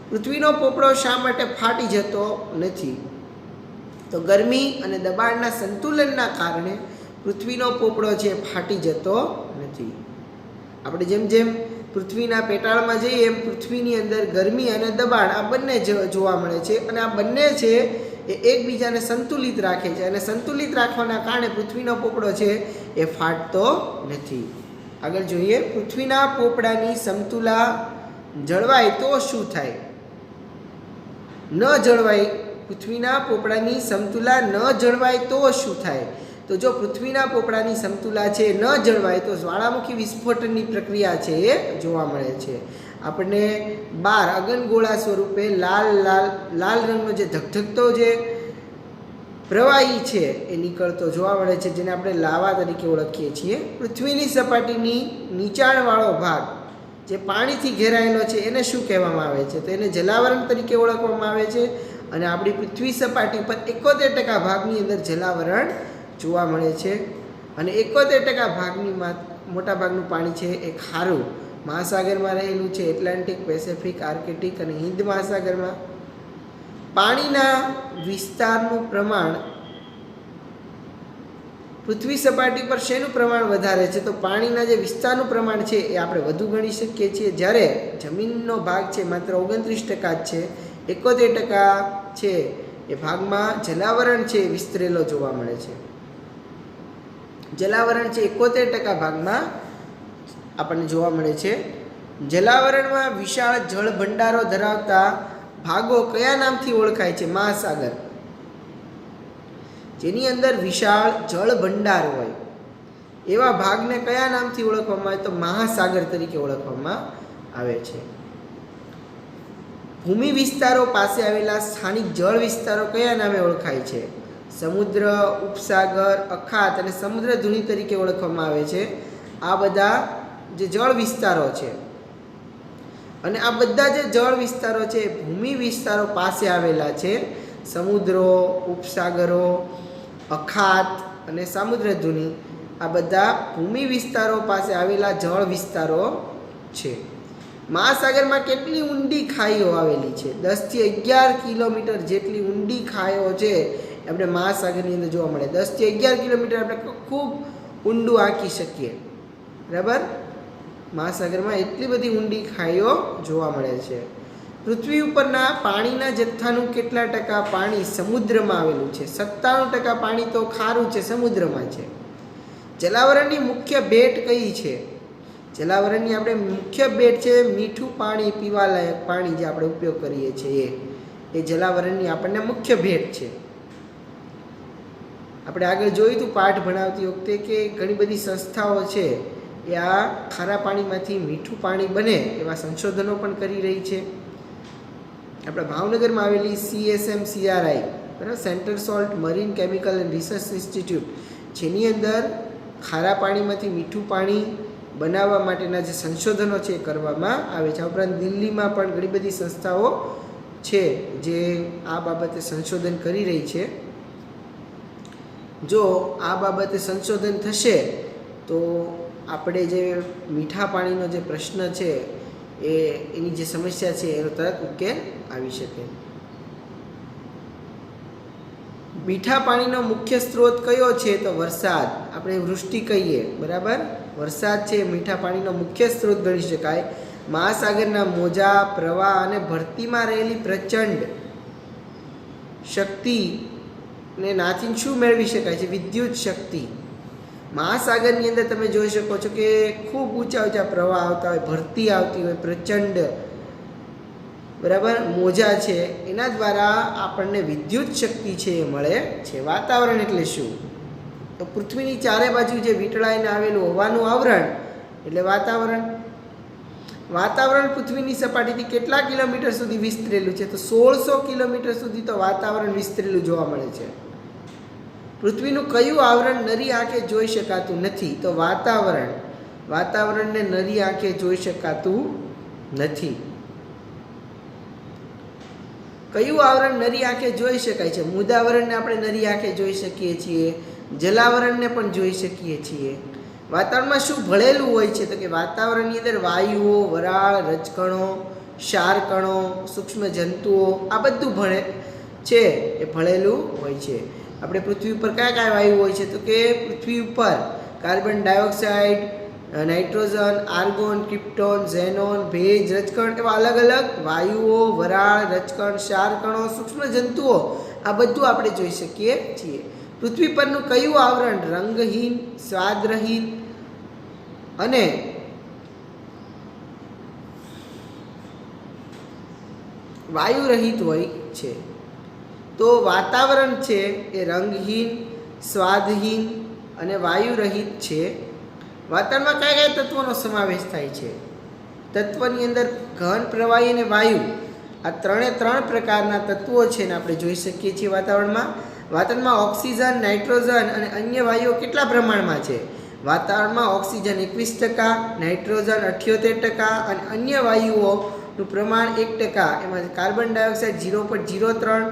પૃથ્વીનો પોપડો શા માટે ફાટી જતો નથી? તો ગરમી અને દબાણના સંતુલનના કારણે પૃથ્વીનો પોપડો છે ફાટી જતો નથી. આપણે જેમ જેમ પૃથ્વીના પેટાળમાં જઈએ એમ પૃથ્વીની અંદર ગરમી અને દબાણ આ બંને જોવા મળે છે અને આ બંને છે એ એકબીજાને સંતુલિત રાખે છે અને સંતુલિત રાખવાના કારણે પૃથ્વીનો પોપડો છે એ ફાટતો નથી. આગળ જોઈએ, પૃથ્વીના પોપડાની સમતુલા જળવાય તો શું થાય? ન જળવાય, પૃથ્વીના પોપડાની સમતુલા ન જળવાય તો શું થાય? તો જો પૃથ્વીના પોપડાની સમતુલા છે ન જળવાય તો જ્વાળામુખી વિસ્ફોટનની પ્રક્રિયા છે એ જોવા મળે છે. આપણને બહાર અગનગોળા સ્વરૂપે લાલ રંગનો જે ધગધગતો જે પ્રવાહી છે એ નીકળતો જોવા મળે છે, જેને આપણે લાવા તરીકે ઓળખીએ છીએ. પૃથ્વીની સપાટીની નીચાણવાળો ભાગ જે પાણીથી ઘેરાયેલો છે એને શું કહેવામાં આવે છે? તો એને જલાવરણ તરીકે ઓળખવામાં આવે છે. અને આપણી પૃથ્વી સપાટી પર 71% ભાગની અંદર જલાવરણ જોવા મળે છે અને 71% ભાગની મોટા ભાગનું પાણી છે એ ખારું મહાસાગરમાં રહેલું છે, એટલાન્ટિક, પેસેફિક, આર્કટિક અને હિન્દ મહાસાગરમાં. પાણીના વિસ્તારનું પ્રમાણ પૃથ્વી સપાટી પર શેનું પ્રમાણ વધારે છે? તો પાણીના જે વિસ્તારનું પ્રમાણ છે એ આપણે વધુ ગણી શકીએ છીએ. જ્યારે જમીનનો ભાગ છે માત્ર 29% જ છે, 71% છે એ ભાગમાં જલાવરણ છે વિસ્તરેલો જોવા મળે છે. જલાવરણ છે 71% ભાગમાં આપણને જોવા મળે છે. જલાવરણમાં વિશાળ જળ ભંડારો ધરાવતા ભાગો કયા નામથી ઓળખાય છે? મહાસાગર. જેની અંદર વિશાળ જળ ભંડાર હોય એવા ભાગને કયા નામથી ઓળખવામાં આવે? તો મહાસાગર તરીકે ઓળખવામાં આવે છે. ભૂમિ વિસ્તારો પાસે આવેલા સ્થાનિક જળ વિસ્તારો કયા નામે ઓળખાય છે? સમુદ્ર, ઉપસાગર, અખાત અને સમુદ્ર ધુની તરીકે ઓળખવામાં આવે છે. આ બધા જે જળ વિસ્તારો છે અને આ બધા જે જળ વિસ્તારો છે ભૂમિ વિસ્તારો પાસે આવેલા છે. સમુદ્રો, ઉપસાગરો, અખાત અને સમુદ્ર ધુની આ બધા ભૂમિ વિસ્તારો પાસે આવેલા જળ વિસ્તારો છે. મહાસાગરમાં કેટલી ઊંડી ખાઈઓ આવેલી છે? 10 થી 11 કિલોમીટર જેટલી ઊંડી ખાઈઓ છે આપણે મહાસાગરની અંદર જોવા મળે. 10 થી 11 કિલોમીટર આપણે ખૂબ ઊંડું આંકી શકીએ. બરાબર, મહાસાગરમાં એટલી બધી ઊંડી ખાઈઓ જોવા મળે છે. પૃથ્વી ઉપરના પાણીના જથ્થાનું કેટલા ટકા પાણી સમુદ્રમાં આવેલું છે? 97% પાણી તો ખારું છે, સમુદ્રમાં છે. જલાવરણની મુખ્ય ભેટ કઈ છે? જલાવરણની આપણે મુખ્ય ભેટ છે મીઠું પાણી, પીવાલાયક પાણી જે આપણે ઉપયોગ કરીએ છીએ એ જલાવરણની આપણને મુખ્ય ભેટ છે. આપણે આગળ જોયું હતું પાઠ ભણાવતી વખતે કે ઘણી બધી સંસ્થાઓ છે એ આ ખારા પાણીમાંથી મીઠું પાણી બને એવા સંશોધનો પણ કરી રહી છે. આપણા ભાવનગરમાં આવેલી CSMCRI, બરાબર, centre salt marine chemical and research institute, જેની અંદર ખારા પાણીમાંથી મીઠું પાણી બનાવવા માટેના જે સંશોધનો છે એ કરવામાં આવે છે. આ ઉપરાંત દિલ્હીમાં પણ ઘણી બધી સંસ્થાઓ છે જે આ બાબતે સંશોધન કરી રહી છે. જો આ બાબતે સંશોધન થશે તો આપણે જે મીઠા પાણીનો જે પ્રશ્ન છે એની જે સમસ્યા છે એનો તરત ઉકેલ આવી શકે. મીઠા પાણીનો મુખ્ય સ્ત્રોત કયો છે? તો વરસાદ. આપણે વૃષ્ટિ કહીએ, બરાબર. વરસાદ છે મીઠા પાણીનો મુખ્ય સ્ત્રોત ગણી શકાય. મહાસાગરના મોજા, પ્રવાહ અને ભરતીમાં રહેલી પ્રચંડ શક્તિને નાથીને શું મેળવી શકાય છે? વિદ્યુત શક્તિ. મહાસાગરની અંદર તમે જોઈ શકો છો કે ખૂબ ઊંચા ઊંચા પ્રવાહ આવતા હોય, ભરતી આવતી હોય, પ્રચંડ, બરાબર, મોજા છે. એના દ્વારા આપણને વિદ્યુત શક્તિ છે એ મળે છે. વાતાવરણ એટલે શું? તો પૃથ્વીની ચારે બાજુ જે વીંટળાઈને આવેલું હવાનું આવરણ એટલે વાતાવરણ. વાતાવરણ પૃથ્વીની સપાટીથી કેટલા કિલોમીટર સુધી વિસ્તરેલું છે? તો 1600 કિલોમીટર સુધી તો વાતાવરણ વિસ્તરેલું જોવા મળે છે. પૃથ્વીનું કયું આવરણ નરી આંખે જોઈ શકાતું નથી? તો વાતાવરણ. વાતાવરણને નરી આંખે જોઈ શકાતું નથી. કયું આવરણ નરી આંખે જોઈ શકાય છે? મૃદાવરણને આપણે નરી આંખે જોઈ શકીએ છીએ, જલાવરણને પણ જોઈ શકીએ છીએ. વાતાવરણમાં શું ભળેલું હોય છે? તો કે વાતાવરણની અંદર વાયુઓ, વરાળ, રજકણો, ક્ષારકણો, સૂક્ષ્મ જંતુઓ આ બધું ભળે છે એ ભળેલું હોય છે. આપણે પૃથ્વી ઉપર કયા કયા વાયુ હોય છે? તો કે પૃથ્વી ઉપર carbon dioxide, nitrogen, argon, krypton, xenon, ભેજ, રજકણ એવા અલગ અલગ વાયુઓ, વરાળ, રજકણ, ક્ષારકણો, સૂક્ષ્મ જંતુઓ આ બધું આપણે જોઈ શકીએ છીએ. પૃથ્વી પરનું કયું આવરણ રંગહીન, સ્વાદરહિત અને વાયુરહિત હોય છે? તો વાતાવરણ છે એ રંગહીન, સ્વાદહીન અને વાયુરહિત છે. વાતાવરણમાં કયા કયા તત્વોનો સમાવેશ થાય છે? તત્વની અંદર ઘન, પ્રવાહી અને વાયુ આ ત્રણ પ્રકારના તત્વો છે ને આપણે જોઈ શકીએ છીએ વાતાવરણમાં. વાતાવરણમાં ઓક્સિજન, નાઇટ્રોજન અને અન્ય વાયુઓ કેટલા પ્રમાણમાં છે? વાતાવરણમાં ઓક્સિજન 21%, નાઇટ્રોજન 78% અને અન્ય વાયુઓનું પ્રમાણ 1%. એમાં કાર્બન ડાયોક્સાઇડ 0.03,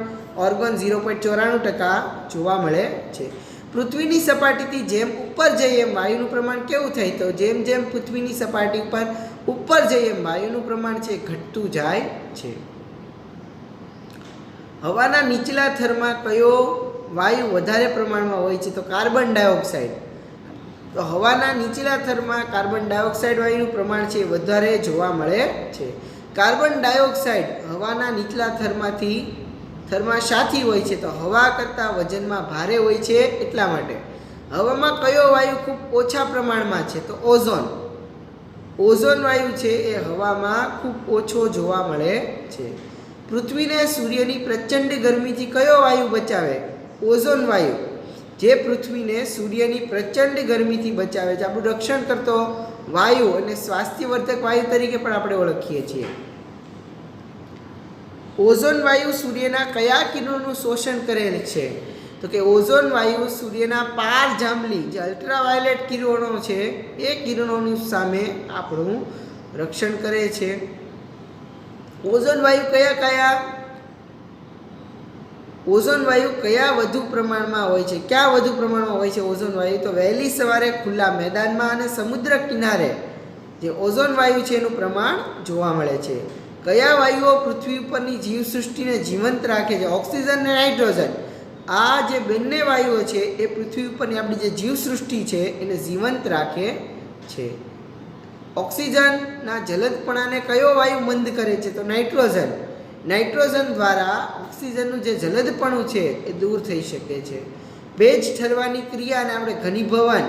ઓર્ગન 0.94% જોવા મળે છે. પૃથ્વીની સપાટીથી જેમ ઉપર જઈએ એમ વાયુનું પ્રમાણ કેવું થાય? તો જેમ જેમ પૃથ્વીની સપાટી ઉપર જઈએ એમ વાયુનું પ્રમાણ છે ઘટતું જાય છે. હવાના નીચલા થરમાં કયો વાયુ વધારે પ્રમાણમાં હોય છે? તો કાર્બન ડાયોક્સાઇડ. તો હવાના નીચલા થરમાં કાર્બન ડાયોક્સાઇડ વાયુનું પ્રમાણ છે વધારે જોવા મળે છે. કાર્બન ડાયોક્સાઇડ હવાના નીચલા થરમાં શાથી હોય છે? તો હવા કરતાં વજનમાં ભારે હોય છે એટલા માટે. હવામાં કયો વાયુ ખૂબ ઓછા પ્રમાણમાં છે? તો ઓઝોન. ઓઝોન વાયુ છે એ હવામાં ખૂબ ઓછો જોવા મળે છે. પૃથ્વીને સૂર્યની પ્રચંડ ગરમીથી કયો વાયુ બચાવે? ઓઝોન વાયુ, જે પૃથ્વીને સૂર્યની પ્રચંડ ગરમીથી બચાવે છે. આપણું રક્ષણ કરતો વાયુ અને સ્વાસ્થ્યવર્ધક વાયુ તરીકે પણ આપણે ઓળખીએ છીએ. ઓઝોન વાયુ સૂર્યના કયા કિરણોનું શોષણ કરેલ છે? તો કે ઓઝોન વાયુ સૂર્યના પારજાંબલી જે અલ્ટ્રાવાયોલેટ કિરણો છે એ કિરણોની સામે આપણું રક્ષણ કરે છે. ઓઝોન વાયુ કયા વધુ પ્રમાણમાં હોય છે? ક્યાં વધુ પ્રમાણમાં હોય છે ઓઝોન વાયુ? તો વહેલી સવારે ખુલ્લા મેદાનમાં અને સમુદ્ર કિનારે જે ઓઝોન વાયુ છે એનું પ્રમાણ જોવા મળે છે. કયા વાયુઓ પૃથ્વી ઉપરની જીવસૃષ્ટિને જીવંત રાખે છે? ઓક્સિજન અને નાઇટ્રોજન. આ જે બંને વાયુઓ છે એ પૃથ્વી ઉપરની આપણી જે જીવસૃષ્ટિ છે એને જીવંત રાખે છે. ઓક્સિજનના જલદપણાને કયો વાયુ મંદ કરે છે? તો નાઇટ્રોજન. નાઇટ્રોજન દ્વારા ઓક્સિજનનું જે જલદપણું છે એ દૂર થઈ શકે છે. ભેજ ઠરવાની ક્રિયાને આપણે ઘનીભવન,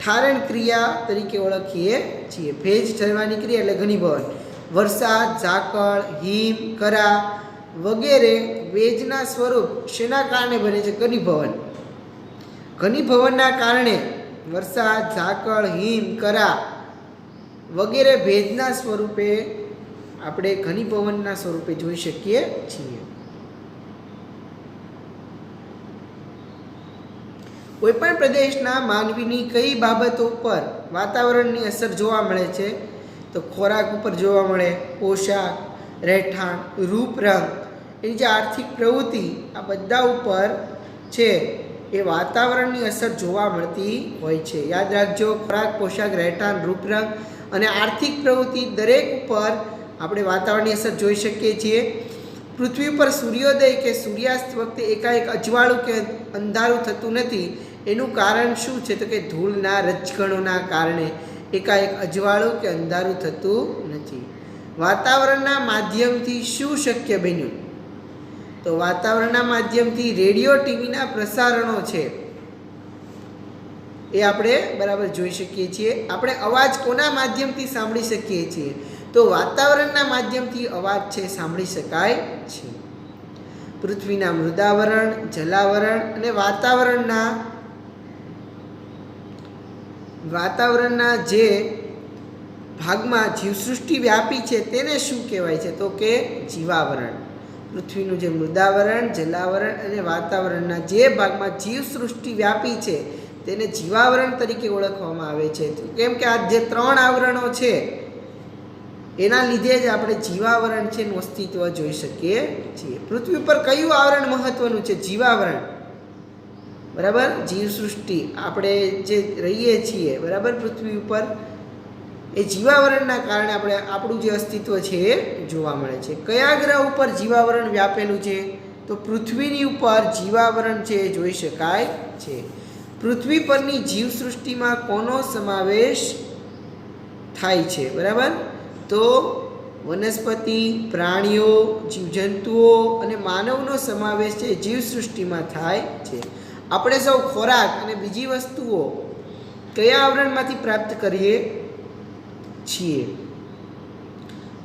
ઠારણ ક્રિયા તરીકે ઓળખીએ છીએ. ભેજ ઠરવાની ક્રિયા એટલે ઘનીભવન. વરસાદ, ઝાકળ, હિમ, કરા વગેરે ભેજના સ્વરૂપ શેના કારણે બને છે? ઘનીભવન. ઘનીભવનના કારણે વરસાદ, ઝાકળ, હિમ, કરા વગેરે ભેજના સ્વરૂપે આપણે ઘનીભવનના સ્વરૂપે જોઈ શકીએ છીએ. કોઈપણ પ્રદેશના માનવીની કઈ બાબતો ઉપર વાતાવરણની અસર જોવા મળે છે? તો ખોરાક ઉપર જોવા મળે, પોશાક, રહેઠાણ, રૂપ રંગ, એની જે આર્થિક પ્રવૃત્તિ આ બધા ઉપર છે એ વાતાવરણની અસર જોવા મળતી હોય છે. યાદ રાખજો, ખોરાક, પોશાક, રહેઠાણ, રૂપરંગ અને આર્થિક પ્રવૃત્તિ દરેક ઉપર આપણે વાતાવરણની અસર જોઈ શકીએ છીએ. પૃથ્વી પર સૂર્યોદય કે સૂર્યાસ્ત વખતે એકાએક અજવાળું કે અંધારું થતું નથી. એનું કારણ શું છે? તો કે ધૂળના રજકણોના કારણે એકાએક અજવાળું કે અંધારું થતું નથી. વાતાવરણના માધ્યમથી શું શક્ય બન્યું? તો વાતાવરણના માધ્યમથી રેડિયો, ટીવીના પ્રસારણો છે એ આપણે બરાબર જોઈ શકીએ છીએ. આપણે અવાજ કોના માધ્યમથી સાંભળી શકીએ છીએ? તો વાતાવરણના માધ્યમથી અવાજ છે સાંભળી શકાય છે. પૃથ્વીના મૃદાવરણ, જલાવરણ અને વાતાવરણના જે ભાગમાં જીવસૃષ્ટિ વ્યાપી છે તેને શું કહેવાય છે? તો કે જીવાવરણ. પૃથ્વીનું જે મૃદાવરણ, જલાવરણ અને વાતાવરણના જે ભાગમાં જીવસૃષ્ટિ વ્યાપી છે તેને જીવાવરણ તરીકે ઓળખવામાં આવે છે. કેમ કે આ જે 3 આવરણો છે એના લીધે જ આપણે જીવાવરણ છે એનું અસ્તિત્વ જોઈ શકીએ છીએ. પૃથ્વી પર કયું આવરણ મહત્વનું છે? જીવાવરણ. બરાબર, જીવસૃષ્ટિ આપણે જે રહીએ છીએ બરાબર પૃથ્વી ઉપર, એ જીવાવરણના કારણે આપણું જે અસ્તિત્વ છે એ જોવા મળે છે. કયા ગ્રહ ઉપર જીવાવરણ વ્યાપેલું છે? તો પૃથ્વીની ઉપર જીવાવરણ છે એ જોઈ શકાય છે. પૃથ્વી પરની જીવસૃષ્ટિમાં કોનો સમાવેશ થાય છે? બરાબર, તો વનસ્પતિ, પ્રાણીઓ, જીવજંતુઓ અને માનવનો સમાવેશ છે જીવસૃષ્ટિમાં થાય છે. આપણે સૌ ખોરાક અને બીજી વસ્તુઓ કયા આવરણમાંથી પ્રાપ્ત કરીએ છીએ?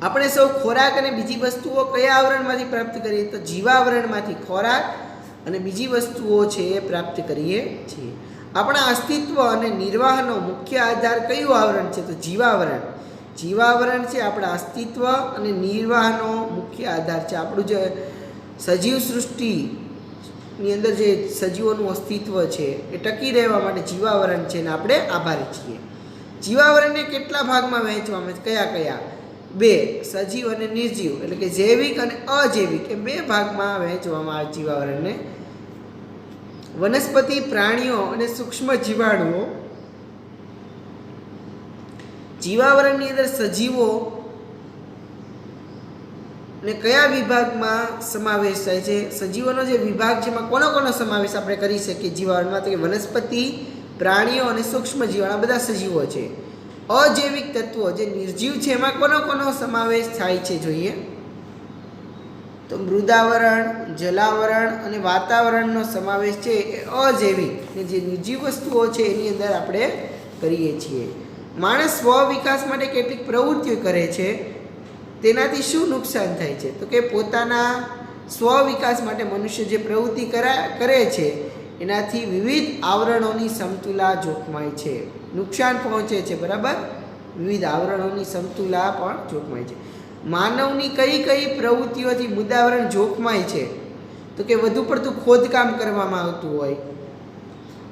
આપણે સૌ ખોરાક અને બીજી વસ્તુઓ કયા આવરણમાંથી પ્રાપ્ત કરીએ? તો જીવાવરણમાંથી ખોરાક અને બીજી વસ્તુઓ છે એ પ્રાપ્ત કરીએ છીએ. આપણા અસ્તિત્વ અને નિર્વાહનો મુખ્ય આધાર કયું આવરણ છે? તો જીવાવરણ. જીવાવરણ છે આપણા અસ્તિત્વ અને નિર્વાહનો મુખ્ય આધાર છે. આપણું જે સજીવ સૃષ્ટિની અંદર જે સજીવોનું અસ્તિત્વ છે એ ટકી રહેવા માટે જીવાવરણ છે ને આપણે આભારી છીએ. જીવાવરણને કેટલા ભાગમાં વહેંચવામાં આવે છે? કયા કયા? 2, સજીવ અને નિર્જીવ, એટલે કે જૈવિક અને અજૈવિક, એ 2 ભાગમાં વહેંચવામાં આવે જીવાવરણને. વનસ્પતિ, પ્રાણીઓ અને સૂક્ષ્મ જીવાણુઓ. જીવાવરણની અંદર સજીવો ને કયા વિભાગમાં સમાવેશ થાય છે? સજીવોનો જે વિભાગ છે એમાં કોનો કોનો સમાવેશ આપણે કરી શકીએ જીવાવરણમાં? તો કે વનસ્પતિ, પ્રાણીઓ અને સૂક્ષ્મ જીવાણુ, બધા સજીવો છે. અજૈવિક તત્વો જે નિર્જીવ છે એમાં કોનો કોનો સમાવેશ થાય છે જોઈએ? તો મૃદાવરણ, જલાવરણ અને વાતાવરણનો સમાવેશ છે એ અજૈવિક ને જે નિર્જીવ વસ્તુઓ છે એની અંદર આપણે કરીએ છીએ. માણસ સ્વ વિકાસ માટે કેટલીક પ્રવૃત્તિઓ કરે છે, તેનાથી શું નુકસાન થાય છે? તો કે પોતાના સ્વ વિકાસ માટે મનુષ્ય જે પ્રવૃત્તિ કરે છે એનાથી વિવિધ આવરણોની સમતુલા જોખમાય છે, નુકસાન પહોંચે છે. બરાબર, વિવિધ આવરણોની સમતુલા પણ જોખમાય છે. માનવની કઈ કઈ પ્રવૃત્તિઓથી મૃદાવરણ જોખમાય છે? તો કે વધુ પડતું ખોદકામ કરવામાં આવતું હોય,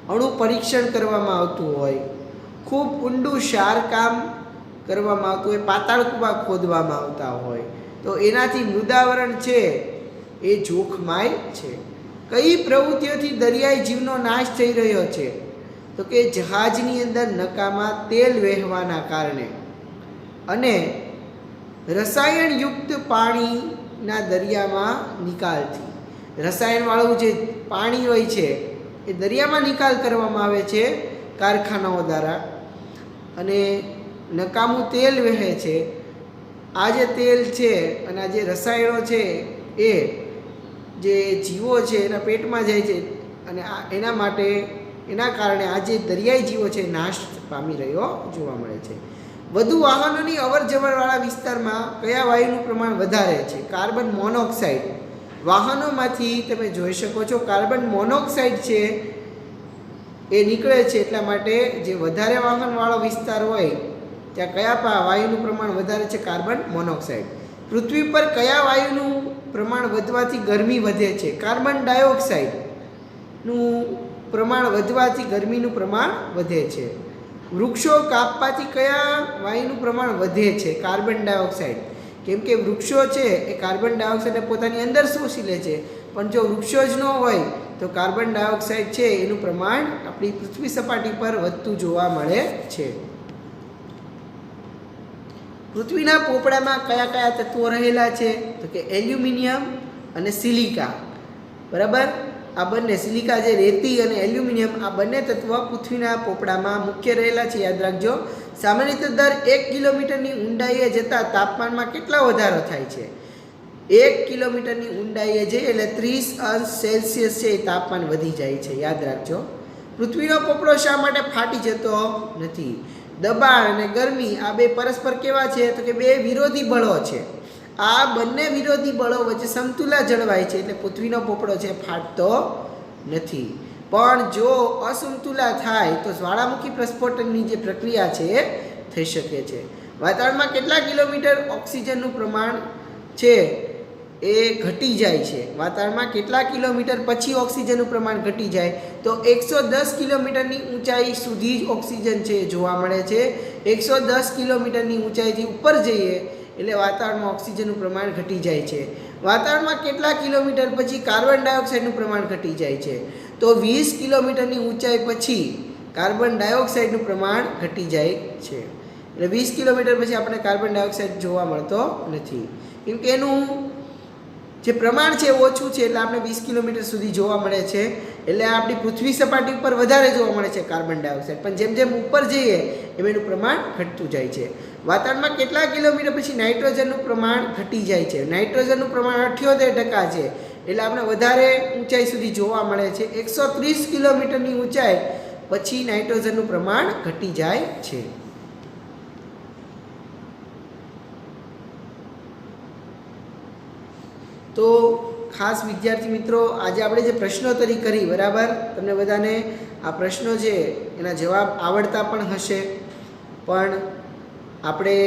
અણુ પરીક્ષણ કરવામાં આવતું હોય, ખૂબ ઊંડું શારકામ કરવામાં આવતું હોય, પાતાળ કૂવા ખોદવામાં આવતા હોય, તો એનાથી મૃદાવરણ છે એ જોખમાય છે. કઈ પ્રવૃત્તિઓથી દરિયાઈ જીવનો નાશ થઈ રહ્યો છે? તો કે જહાજની અંદર નકામાં તેલ વહેવાના કારણે અને રસાયણયુક્ત પાણીના દરિયામાં નિકાલથી. રસાયણવાળું જે પાણી હોય છે એ દરિયામાં નિકાલ કરવામાં આવે છે કારખાનાઓ દ્વારા, અને નકામું તેલ વહે છે. આ જે તેલ છે અને આ જે રસાયણો છે એ જે જીવો છે એના પેટમાં જાય છે અને એના કારણે આ જે દરિયાઈ જીવો છે નાશ પામી રહ્યો જોવા મળે છે. વધુ વાહનોની અવરજવરવાળા વિસ્તારમાં કયા વાયુનું પ્રમાણ વધારે છે? Carbon monoxide. વાહનોમાંથી તમે જોઈ શકો છો કાર્બન મોનોક્સાઇડ છે એ નીકળે છે, એટલા માટે જે વધારે વાહનવાળો વિસ્તાર હોય ત્યાં કયા વાયુનું પ્રમાણ વધારે છે? Carbon monoxide. પૃથ્વી પર કયા વાયુનું પ્રમાણ વધવાથી ગરમી વધે છે? કાર્બન ડાયોક્સાઇડનું પ્રમાણ વધવાથી ગરમીનું પ્રમાણ વધે છે. વૃક્ષો કાપવાથી કયા વાયુનું પ્રમાણ વધે છે? Carbon dioxide. કેમ કે વૃક્ષો છે એ કાર્બન ડાયોક્સાઇડને પોતાની અંદર શોષી લે છે, પણ જો વૃક્ષો જ ન હોય તો કાર્બન ડાયોક્સાઇડ છે એનું પ્રમાણ આપણી પૃથ્વી સપાટી પર વધતું જોવા મળે છે. પૃથ્વીના પોપડામાં કયા કયા તત્વો રહેલા છે? તો કે એલ્યુમિનિયમ અને સિલિકા. બરાબર, આ બંને સિલિકા જે રેતી અને એલ્યુમિનિયમ આ બંને તત્વ પૃથ્વીના પોપડામાં મુખ્ય રહેલા છે. યાદ રાખજો. સામાન્ય રીતે દર 1 કિલોમીટરની ઊંડાઈએ જતાં તાપમાનમાં કેટલો વધારો થાય છે? 1 કિલોમીટરની ઊંડાઈએ જઈએ એટલે 30 અંશ સેલ્સિયસ છે એ તાપમાન વધી જાય છે. યાદ રાખજો. પૃથ્વીનો પોપડો શા માટે ફાટી જતો નથી? દબાણ અને ગરમી આ બે પરસ્પર કેવા છે? તો કે બે વિરોધી બળો છે. આ બંને વિરોધી બળો વચ્ચે સમતુલા જળવાય છે એટલે પૃથ્વીનો પોપડો છે ફાટતો નથી. પણ જો અસમતુલા થાય તો જ્વાળામુખી પ્રસ્ફોટનની જે પ્રક્રિયા છે એ થઈ શકે છે. વાતાવરણમાં કેટલા કિલોમીટર ઓક્સિજનનું પ્રમાણ છે એ ઘટી જાય છે? વાતાવરણમાં કેટલા કિલોમીટર પછી ઓક્સિજનનું પ્રમાણ ઘટી જાય? તો 110 કિલોમીટરની ઊંચાઈ સુધી જ ઓક્સિજન છે જોવા મળે છે. 110 કિલોમીટરની ઊંચાઈથી ઉપર જઈએ એટલે વાતાવરણમાં ઓક્સિજનનું પ્રમાણ ઘટી જાય છે. વાતાવરણમાં કેટલા કિલોમીટર પછી કાર્બન ડાયોક્સાઇડનું પ્રમાણ ઘટી જાય છે? તો 20 કિલોમીટરની ઊંચાઈ પછી કાર્બન ડાયોક્સાઇડનું પ્રમાણ ઘટી જાય છે. એટલે 20 કિલોમીટર પછી આપણે કાર્બન ડાયોક્સાઇડ જોવા મળતો નથી, કેમ કે એનું જે પ્રમાણ છે ઓછું છે એટલે આપણે 20 કિલોમીટર સુધી જોવા મળે છે. એટલે આપણી પૃથ્વી સપાટી ઉપર વધારે જોવા મળે છે કાર્બન ડાયોક્સાઇડ, પણ જેમ જેમ ઉપર જઈએ એમ એનું પ્રમાણ ઘટતું જાય છે. વાતાવરણમાં કેટલા કિલોમીટર પછી નાઇટ્રોજનનું પ્રમાણ ઘટી જાય છે? નાઇટ્રોજનનું પ્રમાણ 78% છે એટલે આપણે વધારે ઊંચાઈ સુધી જોવા મળે છે. 130 કિલોમીટરની ઊંચાઈ પછી નાઇટ્રોજનનું પ્રમાણ ઘટી જાય છે. તો ખાસ વિદ્યાર્થી મિત્રો, આજે આપણે જે પ્રશ્નોત્તરી કરી, બરાબર, તમને બધાને આ પ્રશ્નો છે એના જવાબ આવડતા પણ હશે, પણ આપણે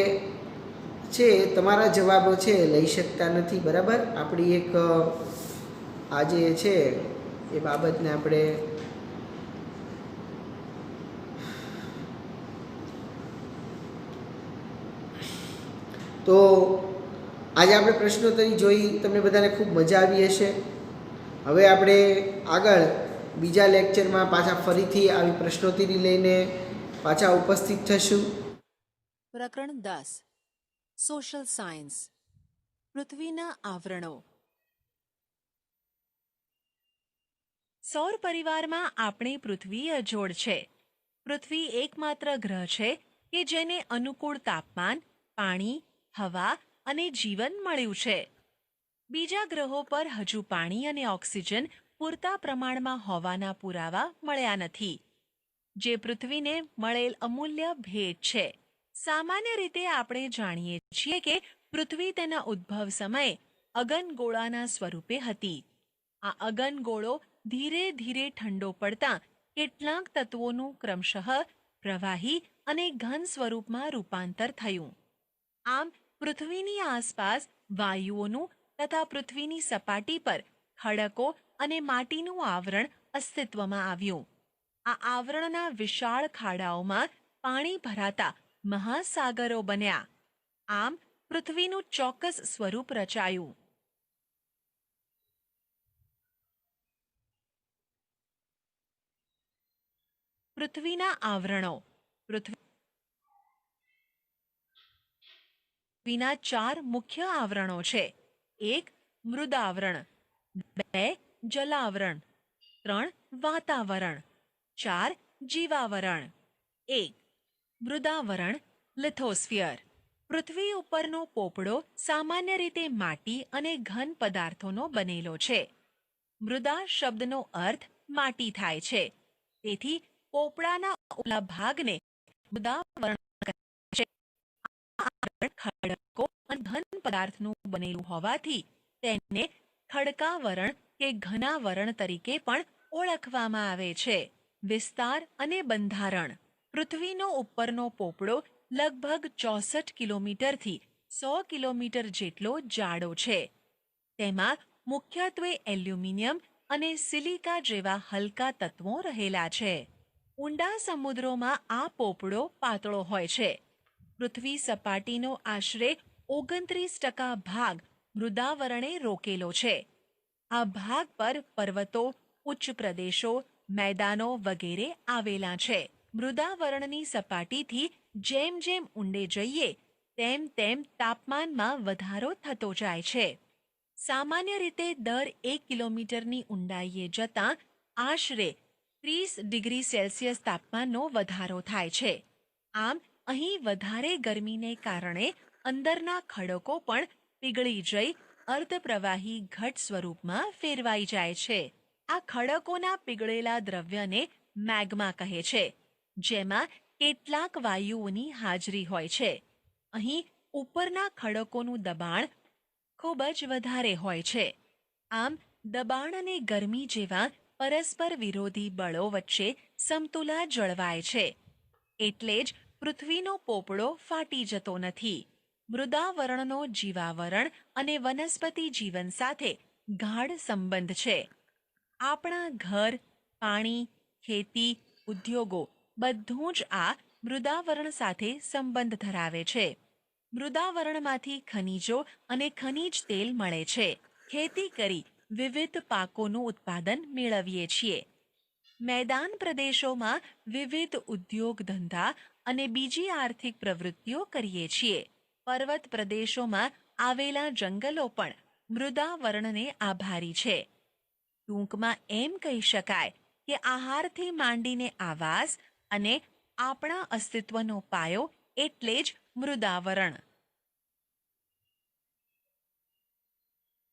છે તમારા જવાબો છે લઈ શકતા નથી. બરાબર, આપણી એક આજે છે એ બાબતને આપણે તો આજે આપણે પ્રશ્નોત્તરી જોઈ, તમને બધાને ખૂબ મજા આવી હશે. હવે આપણે આગળ બીજા લેક્ચરમાં પાછા ફરીથી આવી પ્રશ્નોત્તરી લઈને પાછા ઉપસ્થિત થશું. પ્રકરણ 10 સોશિયલ સાયન્સ. પૃથ્વીના આવરણો. સૌર પરિવારમાં આપણી પૃથ્વી અજોડ છે. પૃથ્વી એકમાત્ર ગ્રહ છે કે જેને અનુકૂળ તાપમાન, પાણી, હવા અને જીવન મળ્યું છે. બીજા ગ્રહો પર હજુ પાણી અને ઓક્સિજન પૂરતા પ્રમાણમાં હોવાના પુરાવા મળ્યા નથી, જે પૃથ્વીને મળેલ અમૂલ્ય ભેટ છે. સામાન્ય રીતે આપણે જાણીએ છીએ કે પૃથ્વી તેના ઉદ્ભવ સમયે અગનગોળાના સ્વરૂપે હતી. આ અગનગોળો ધીરે ધીરે ઠંડો પડતા કેટલાક તત્વોનું ક્રમશઃ પ્રવાહી અને ઘન સ્વરૂપમાં રૂપાંતર થયું. આમ પૃથ્વીની આસપાસ વાયુઓનું તથા પૃથ્વીની સપાટી પર ખડકો અને માટીનું આવરણ અસ્તિત્વમાં આવ્યું. આ આવરણના વિશાળ ખાડાઓમાં પાણી ભરાતા મહાસાગરો બન્યા. આમ પૃથ્વીનું ચોક્કસ સ્વરૂપ રચાયું. પૃથ્વીના આવરણો. પૃથ્વીના 4 મુખ્ય આવરણો છે. 1 મૃદાવરણ, 2 જલાવરણ, 3 વાતાવરણ, 4 જીવાવરણ. 1 મૃદાવરણ લિથોસ્ફિયર. પૃથ્વી ઉપરનો પોપડો સામાન્ય રીતે માટી અને ઘન પદાર્થોનો બનેલો છે. મૃદા શબ્દનો અર્થ માટી થાય છે, તેથી પોપડાના ઉપલા ભાગને મૃદાવરણ કહે છે. આ આવરણ ખડકો અને ઘન પદાર્થનું બનેલું હોવાથી તેને ખડકાવરણ કે ઘનાવરણ તરીકે પણ ઓળખવામાં આવે છે. વિસ્તાર અને બંધારણ. પૃથ્વીનો ઉપરનો પોપડો લગભગ 64 કિલોમીટરથી 100 કિલોમીટર જેટલો જાડો છે. તેમાં મુખ્યત્વે એલ્યુમિનિયમ અને સિલિકા જેવા હલકા તત્વો રહેલા છે. ઊંડા સમુદ્રોમાં આ પોપડો પાતળો હોય છે. પૃથ્વી સપાટીનો આશરે 29% ભાગ મૃદાવરણે રોકેલો છે. આ ભાગ પર પર્વતો, ઉચ્ચ પ્રદેશો, મેદાનો વગેરે આવેલા છે. મૃદાવરણની સપાટીથી જેમ જેમ ઊંડે જઈએ તેમ તેમ તાપમાનમાં વધારો થતો જાય છે. સામાન્ય રીતે દર 1 કિલોમીટરની ઊંડાઈએ જતાં આશરે 30 ડિગ્રી સેલ્સિયસ તાપમાનનો વધારો થાય છે. આમ અહીં વધારે ગરમીને કારણે અંદરના ખડકો પણ પીગળી જઈ અર્ધપ્રવાહી ઘટ સ્વરૂપમાં ફેરવાઈ જાય છે. આ ખડકોના પીગળેલા દ્રવ્યને મેગ્મા કહે છે, જેમાં કેટલાક વાયુઓની હાજરી હોય છે. અહીં ઉપરના ખડકોનું દબાણ ખૂબ જ વધારે હોય છે. આમ દબાણ અને ગરમી જેવા પરસ્પર વિરોધી બળો વચ્ચે સમતુલા જળવાય છે. એટલે જ પૃથ્વીનો પોપડો ફાટી જતો નથી. મૃદાવરણનો જીવાવરણ અને વનસ્પતિ જીવન સાથે ગાઢ સંબંધ છે. આપણા ઘર, પાણી, ખેતી, ઉદ્યોગો બધું જ આ મૃદાવરણ સાથે સંબંધ ધરાવે છે. મૃદાવરણમાંથી ખનિજો અને ખનિજ તેલ મળે છે. ખેતી કરી વિવિધ પાકોનું ઉત્પાદન મેળવીએ છીએ. મેદાન પ્રદેશોમાં વિવિધ ઉદ્યોગ ધંધા અને બીજી આર્થિક પ્રવૃત્તિઓ કરીએ છીએ. પર્વત પ્રદેશોમાં આવેલા જંગલો પણ મૃદાવરણને આભારી છે. ટૂંકમાં એમ કહી શકાય કે આહારથી માંડીને આવાસ અને આપણા અસ્તિત્વનો પાયો એટલે જ મૃદાવરણ.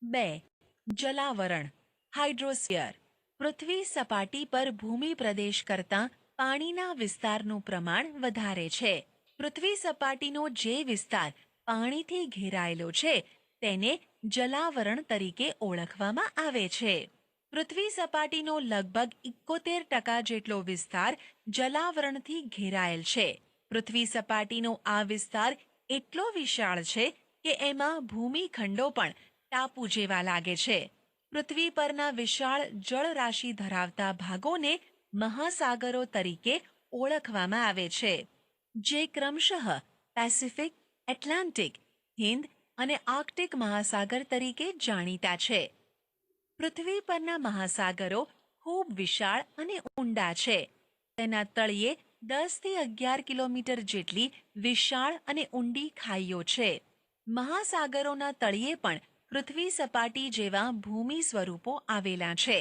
2. જલાવરણ હાઇડ્રોસ્ફિયર. પૃથ્વી સપાટી પર ભૂમિ પ્રદેશ કરતાં પાણીના વિસ્તારનું પ્રમાણ વધારે છે. પૃથ્વી સપાટીનો જે વિસ્તાર પાણીથી ઘેરાયેલો છે તેને જલાવરણ તરીકે ઓળખવામાં આવે છે. પૃથ્વી સપાટીનો લગભગ 71% જેટલો વિસ્તાર જલાવરણથી ઘેરાયેલ છે. પૃથ્વી સપાટીનો આ વિસ્તાર એટલો વિશાળ છે કે એમાં ભૂમિખંડો પણ ટાપુ જેવા લાગે છે. પૃથ્વી પરના વિશાળ જળરાશિ ધરાવતા ભાગોને મહાસાગરો તરીકે ઓળખવામાં આવે છે, જે ક્રમશઃ પેસિફિક, એટલાન્ટિક, હિંદ અને આર્કટિક મહાસાગર તરીકે જાણીતા છે. પૃથ્વી પરના મહાસાગરો ખૂબ વિશાળ અને ઊંડા છે. તેના તળિયે 10 થી 11 કિલોમીટર જેટલી વિશાળ અને ઊંડી ખાઈઓ છે. મહાસાગરોના તળિયે પણ પૃથ્વી સપાટી જેવા ભૂમિ સ્વરૂપો આવેલા છે.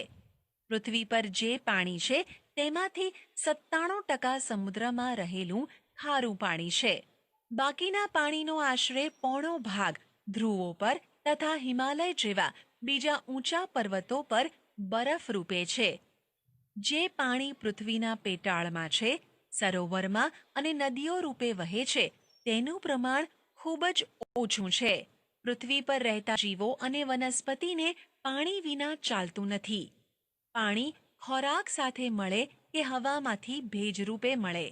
પૃથ્વી પર જે પાણી છે તેમાંથી 97% સમુદ્રમાં રહેલું ખારું પાણી છે. બાકીના પાણીનો આશરે પોણો ભાગ ધ્રુવો પર તથા હિમાલય જેવા બીજા ઊંચા પર્વતો પર બરફ રૂપે છે. જે પાણી પૃથ્વીના પેટાળમાં છે, સરોવરમાં અને નદીઓ રૂપે વહે છે, તેનું પ્રમાણ ખૂબ જ ઓછું છે. પૃથ્વી પર રહેતા જીવો અને વનસ્પતિને પાણી વિના ચાલતું નથી. પાણી ખોરાક સાથે મળે કે હવામાંથી ભેજ રૂપે મળે.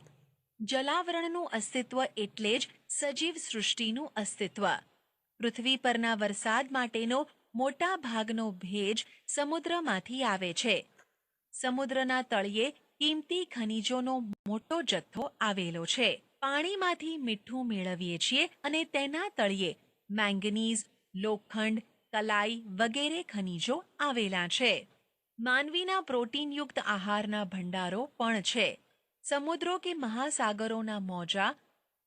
જલાવરણનું અસ્તિત્વ એટલે જ સજીવ સૃષ્ટિનું અસ્તિત્વ. પૃથ્વી પરના વરસાદ માટેનો મોટા ભાગનો ભેજ સમુદ્રમાંથી આવે છે. સમુદ્રના તળિયે કિંમતી ખનિજોનો મોટો જથ્થો આવેલો છે. પાણીમાંથી મીઠું મેળવીએ છીએ અને તેના તળિયે મેંગનીઝ, લોખંડ, કલાઈ વગેરે ખનિજો આવેલા છે. માનવીના પ્રોટીનયુક્ત આહારના ભંડારો પણ છે. સમુદ્રો કે મહાસાગરોના મોજા,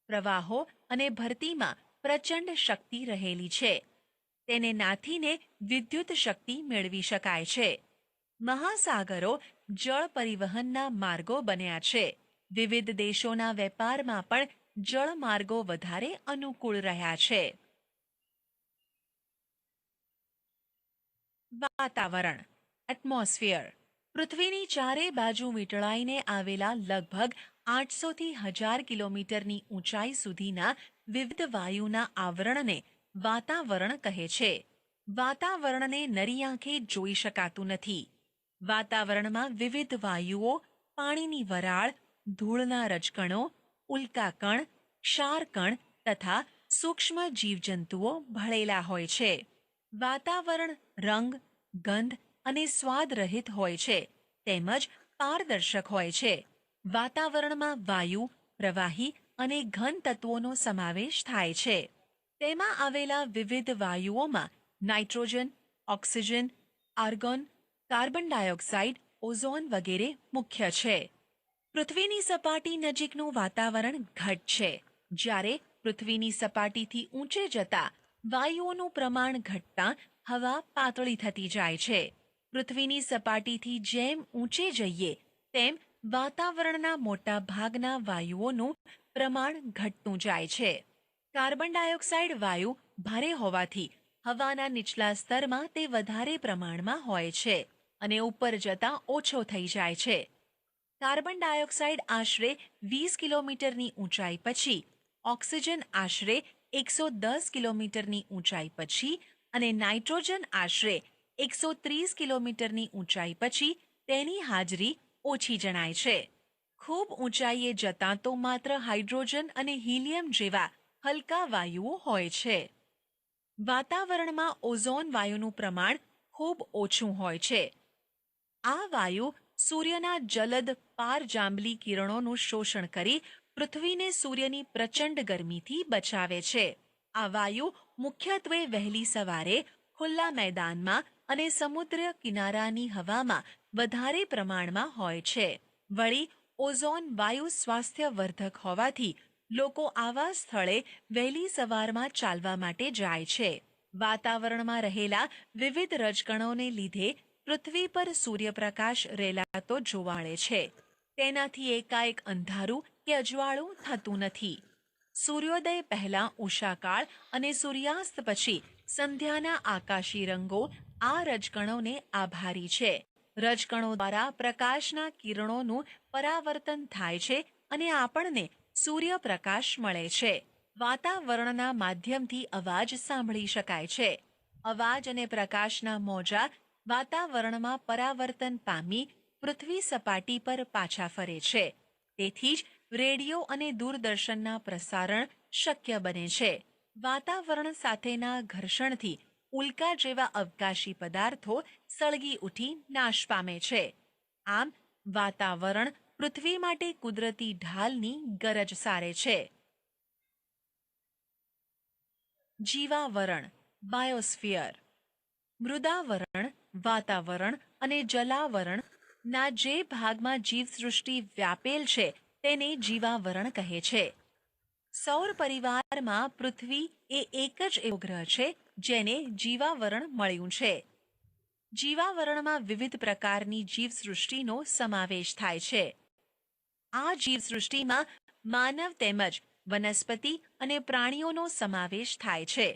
પ્રવાહો અને ભરતીમાં પ્રચંડ શક્તિ રહેલી છે. તેને નાથીને વિદ્યુત શક્તિ મેળવી શકાય છે. મહાસાગરો જળ પરિવહનના માર્ગો બન્યા છે. વિવિધ દેશોના વેપારમાં પણ જળમાર્ગો વધારે અનુકૂળ રહ્યા છે. વાતાવરણ એટમોસ્ફિયર. પૃથ્વીની ચારે બાજુ વીંટળાઈને આવેલા લગભગ 800 થી 1000 કિલોમીટરની ઊંચાઈ સુધીના વિવિધ વાયુના આવરણને વાતાવરણ કહે છે. વાતાવરણને નરી આંખે જોઈ શકાતું નથી. વાતાવરણમાં વિવિધ વાયુઓ, પાણીની વરાળ, ધૂળના રજકણો, ઉલ્કાકણ, ક્ષારકણ તથા સૂક્ષ્મ જીવજંતુઓ ભળેલા હોય છે. વાતાવરણ રંગ, ગંધ અને સ્વાદ રહિત હોય છે, તેમજ પારદર્શક હોય છે. વાતાવરણમાં વાયુ, પ્રવાહી અને ઘન તત્વોનો સમાવેશ થાય છે. તેમાં આવેલા વિવિધ વાયુઓમાં nitrogen, oxygen, argon, carbon dioxide, ozone વગેરે મુખ્ય છે. પૃથ્વીની સપાટી નજીકનું વાતાવરણ ઘટ છે, જ્યારે પૃથ્વીની સપાટીથી ઊંચે જતા વાયુઓનું પ્રમાણ ઘટતા હવા પાતળી થતી જાય છે. પૃથ્વીની સપાટીથી જેમ ઊંચે જઈએ તેમ વાતાવરણના મોટા ભાગના વાયુઓનું પ્રમાણ ઘટતું જાય છે. કાર્બન ડાયોક્સાઇડ વાયુ ભારે હોવાથી હવાના નીચલા સ્તરમાં તે વધારે પ્રમાણમાં હોય છે અને ઉપર જતાં ઓછો થઈ જાય છે. કાર્બન ડાયોક્સાઇડ આશરે 20 કિલોમીટરની ઊંચાઈ પછી, ઓક્સિજન આશરે 110 કિલોમીટરની ઊંચાઈ પછી અને નાઇટ્રોજન આશરે 130 કિલોમીટરની ઊંચાઈ પછી તેની હાજરી ઓછી જણાય છે. ખૂબ ઊંચાઈએ જતાં તો માત્ર હાઇડ્રોજન અને હિલિયમ જેવા હલકા વાયુઓ હોય છે. વાતાવરણમાં ઓઝોન વાયુનું પ્રમાણ ખૂબ ઓછું હોય છે. આ વાયુ સૂર્યના જલદ પારજાંબલી કિરણોનું શોષણ કરી પૃથ્વીને સૂર્યની પ્રચંડ ગરમીથી બચાવે છે. આ વાયુ મુખ્યત્વે વહેલી સવારે ખુલ્લા મેદાનમાં અને સમુદ્ર કિનારાની હવામાં વધારે પ્રમાણમાં હોય છે. વળી ઓઝોન વાયુ સ્વાસ્થ્યવર્ધક હોવાથી લોકો આવા સ્થળે વહેલી સવારમાં ચાલવા માટે જાય છે. વાતાવરણમાં રહેલા વિવિધ રજકણોને લીધે પૃથ્વી પર સૂર્યપ્રકાશ રેલાતો જોવા મળે છે. તેનાથી એકાએક અંધારું કે અજવાળું થતું નથી. સૂર્યોદય પહેલા ઉષાકાળ અને સૂર્યાસ્ત પછી સંધ્યાના આકાશી રંગો આ રજકણોને આભારી છે. રજકણો દ્વારા પ્રકાશના કિરણોનું પરાવર્તન થાય છે અને આપણને સૂર્યપ્રકાશ મળે છે. વાતાવરણના માધ્યમથી અવાજ સાંભળી શકાય છે. અવાજ અને પ્રકાશના મોજા વાતાવરણમાં પરાવર્તન પામી પૃથ્વી સપાટી પર પાછા ફરે છે. તેથી જ રેડિયો અને દૂરદર્શનના પ્રસારણ શક્ય બને છે. વાતાવરણ સાથેના ઘર્ષણથી ઉલ્કા જેવા અવકાશી પદાર્થો સળગી ઉઠી નાશ પામે છે. આમ વાતાવરણ પૃથ્વી માટે કુદરતી ઢાલની ગરજ સારે છે. જીવાવરણ, બાયોસ્ફિયર. મૃદાવરણ, વાતાવરણ અને જલાવરણ ના જે ભાગમાં જીવસૃષ્ટિ વ્યાપેલ છે તેને જીવાવરણ કહે છે. સૌર પરિવારમાં પૃથ્વી એ એક જ એવો ગ્રહ છે જેને જીવાવરણ મળ્યું છે. જીવાવરણમાં વિવિધ પ્રકારની જીવસૃષ્ટિનો સમાવેશ થાય છે. આ જીવસૃષ્ટિમાં માનવ તેમજ વનસ્પતિ અને પ્રાણીઓનો સમાવેશ થાય છે.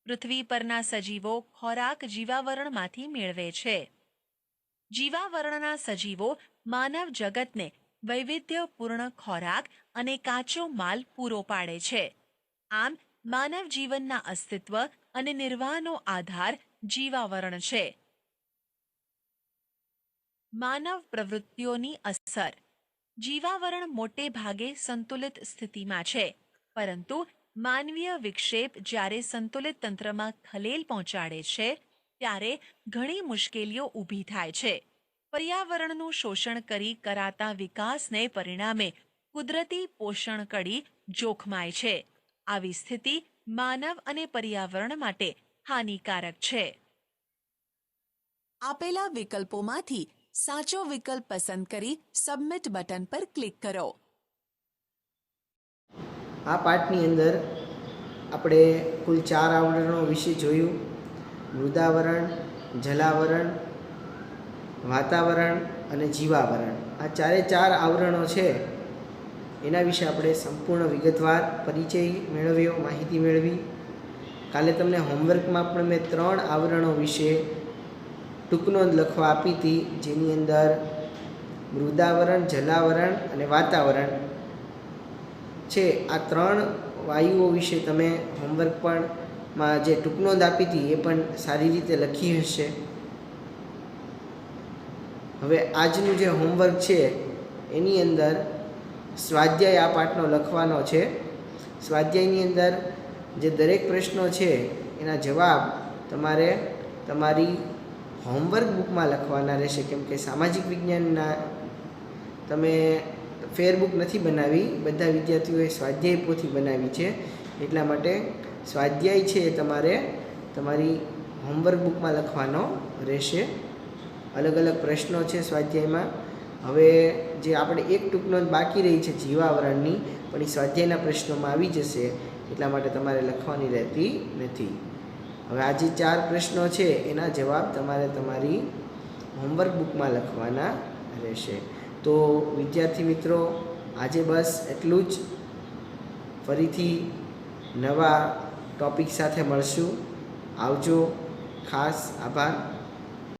પૃથ્વી પરના સજીવો ખોરાક જીવાવરણમાંથી મેળવે છે. જીવાવરણના સજીવો માનવ જગતને વૈવિધ્યપૂર્ણ ખોરાક અને કાચો માલ પૂરો પાડે છે. આમ માનવ જીવનના અસ્તિત્વ અને નિર્વાહનો આધાર જીવાવરણ છે. માનવ પ્રવૃત્તિઓની અસર. જીવાવરણ મોટે ભાગે સંતુલિત સ્થિતિમાં છે, પરંતુ માનવીય વિક્ષેપ જ્યારે સંતુલિત તંત્રમાં ખલેલ પહોંચાડે છે ત્યારે ઘણી મુશ્કેલીઓ ઊભી થાય છે. પર્યાવરણનું શોષણ કરી કરાતા વિકાસને પરિણામે કુદરતી પોષણ કડી જોખમાય છે. આવી સ્થિતિ માનવ અને પર્યાવરણ માટે હાનિકારક છે. આપેલા વિકલ્પોમાંથી સાચો વિકલ્પ પસંદ કરી સબમિટ બટન પર ક્લિક કરો. આ પાઠની અંદર આપણે કુલ 4 આવરણો વિશે જોયું. મૃદાવરણ, જલાવરણ, વાતાવરણ અને જીવાવરણ. આ ચારે 4 આવરણો છે એના વિશે આપણે સંપૂર્ણ વિગતવાર પરિચય મેળવ્યો, માહિતી મેળવી. કાલે તમને હોમવર્કમાં પણ મેં 3 આવરણો વિશે ટૂંક નોંધ લખવા આપી હતી, જેની અંદર મૃદાવરણ, જલાવરણ અને વાતાવરણ છે. આ 3 વાયુઓ વિશે તમે હોમવર્ક પણ જે ટૂંક નોંધ આપી હતી એ પણ સારી રીતે લખી હશે. હવે આજનું જે હોમવર્ક છે એની અંદર સ્વાધ્યાય આ પાઠનો લખવાનો છે. સ્વાધ્યાયની અંદર જે દરેક પ્રશ્નો છે એના જવાબ તમારે તમારી હોમવર્ક બુકમાં લખવાના રહેશે, કેમ કે સામાજિક વિજ્ઞાનના તમે ફેરબુક નથી બનાવી, બધા વિદ્યાર્થીઓએ સ્વાધ્યાય પોથી બનાવી છે. એટલા માટે સ્વાધ્યાય છે એ તમારે તમારી હોમવર્ક બુકમાં લખવાનો રહેશે. અલગ અલગ પ્રશ્નો છે સ્વાધ્યાયમાં. હવે જે આપણે એક ટૂંક નોંધ બાકી રહી છે જીવાવરણની, પણ એ સ્વાધ્યાયના પ્રશ્નોમાં આવી જશે, એટલા માટે તમારે લખવાની રહેતી નથી. હવે આ જે 4 પ્રશ્નો છે એના જવાબ તમારે તમારી હોમવર્ક બુકમાં લખવાના રહેશે. તો વિદ્યાર્થી મિત્રો, આજે બસ એટલું જ. ફરીથી નવા ટૉપિક સાથે મળશું. આવજો. ખાસ આભાર.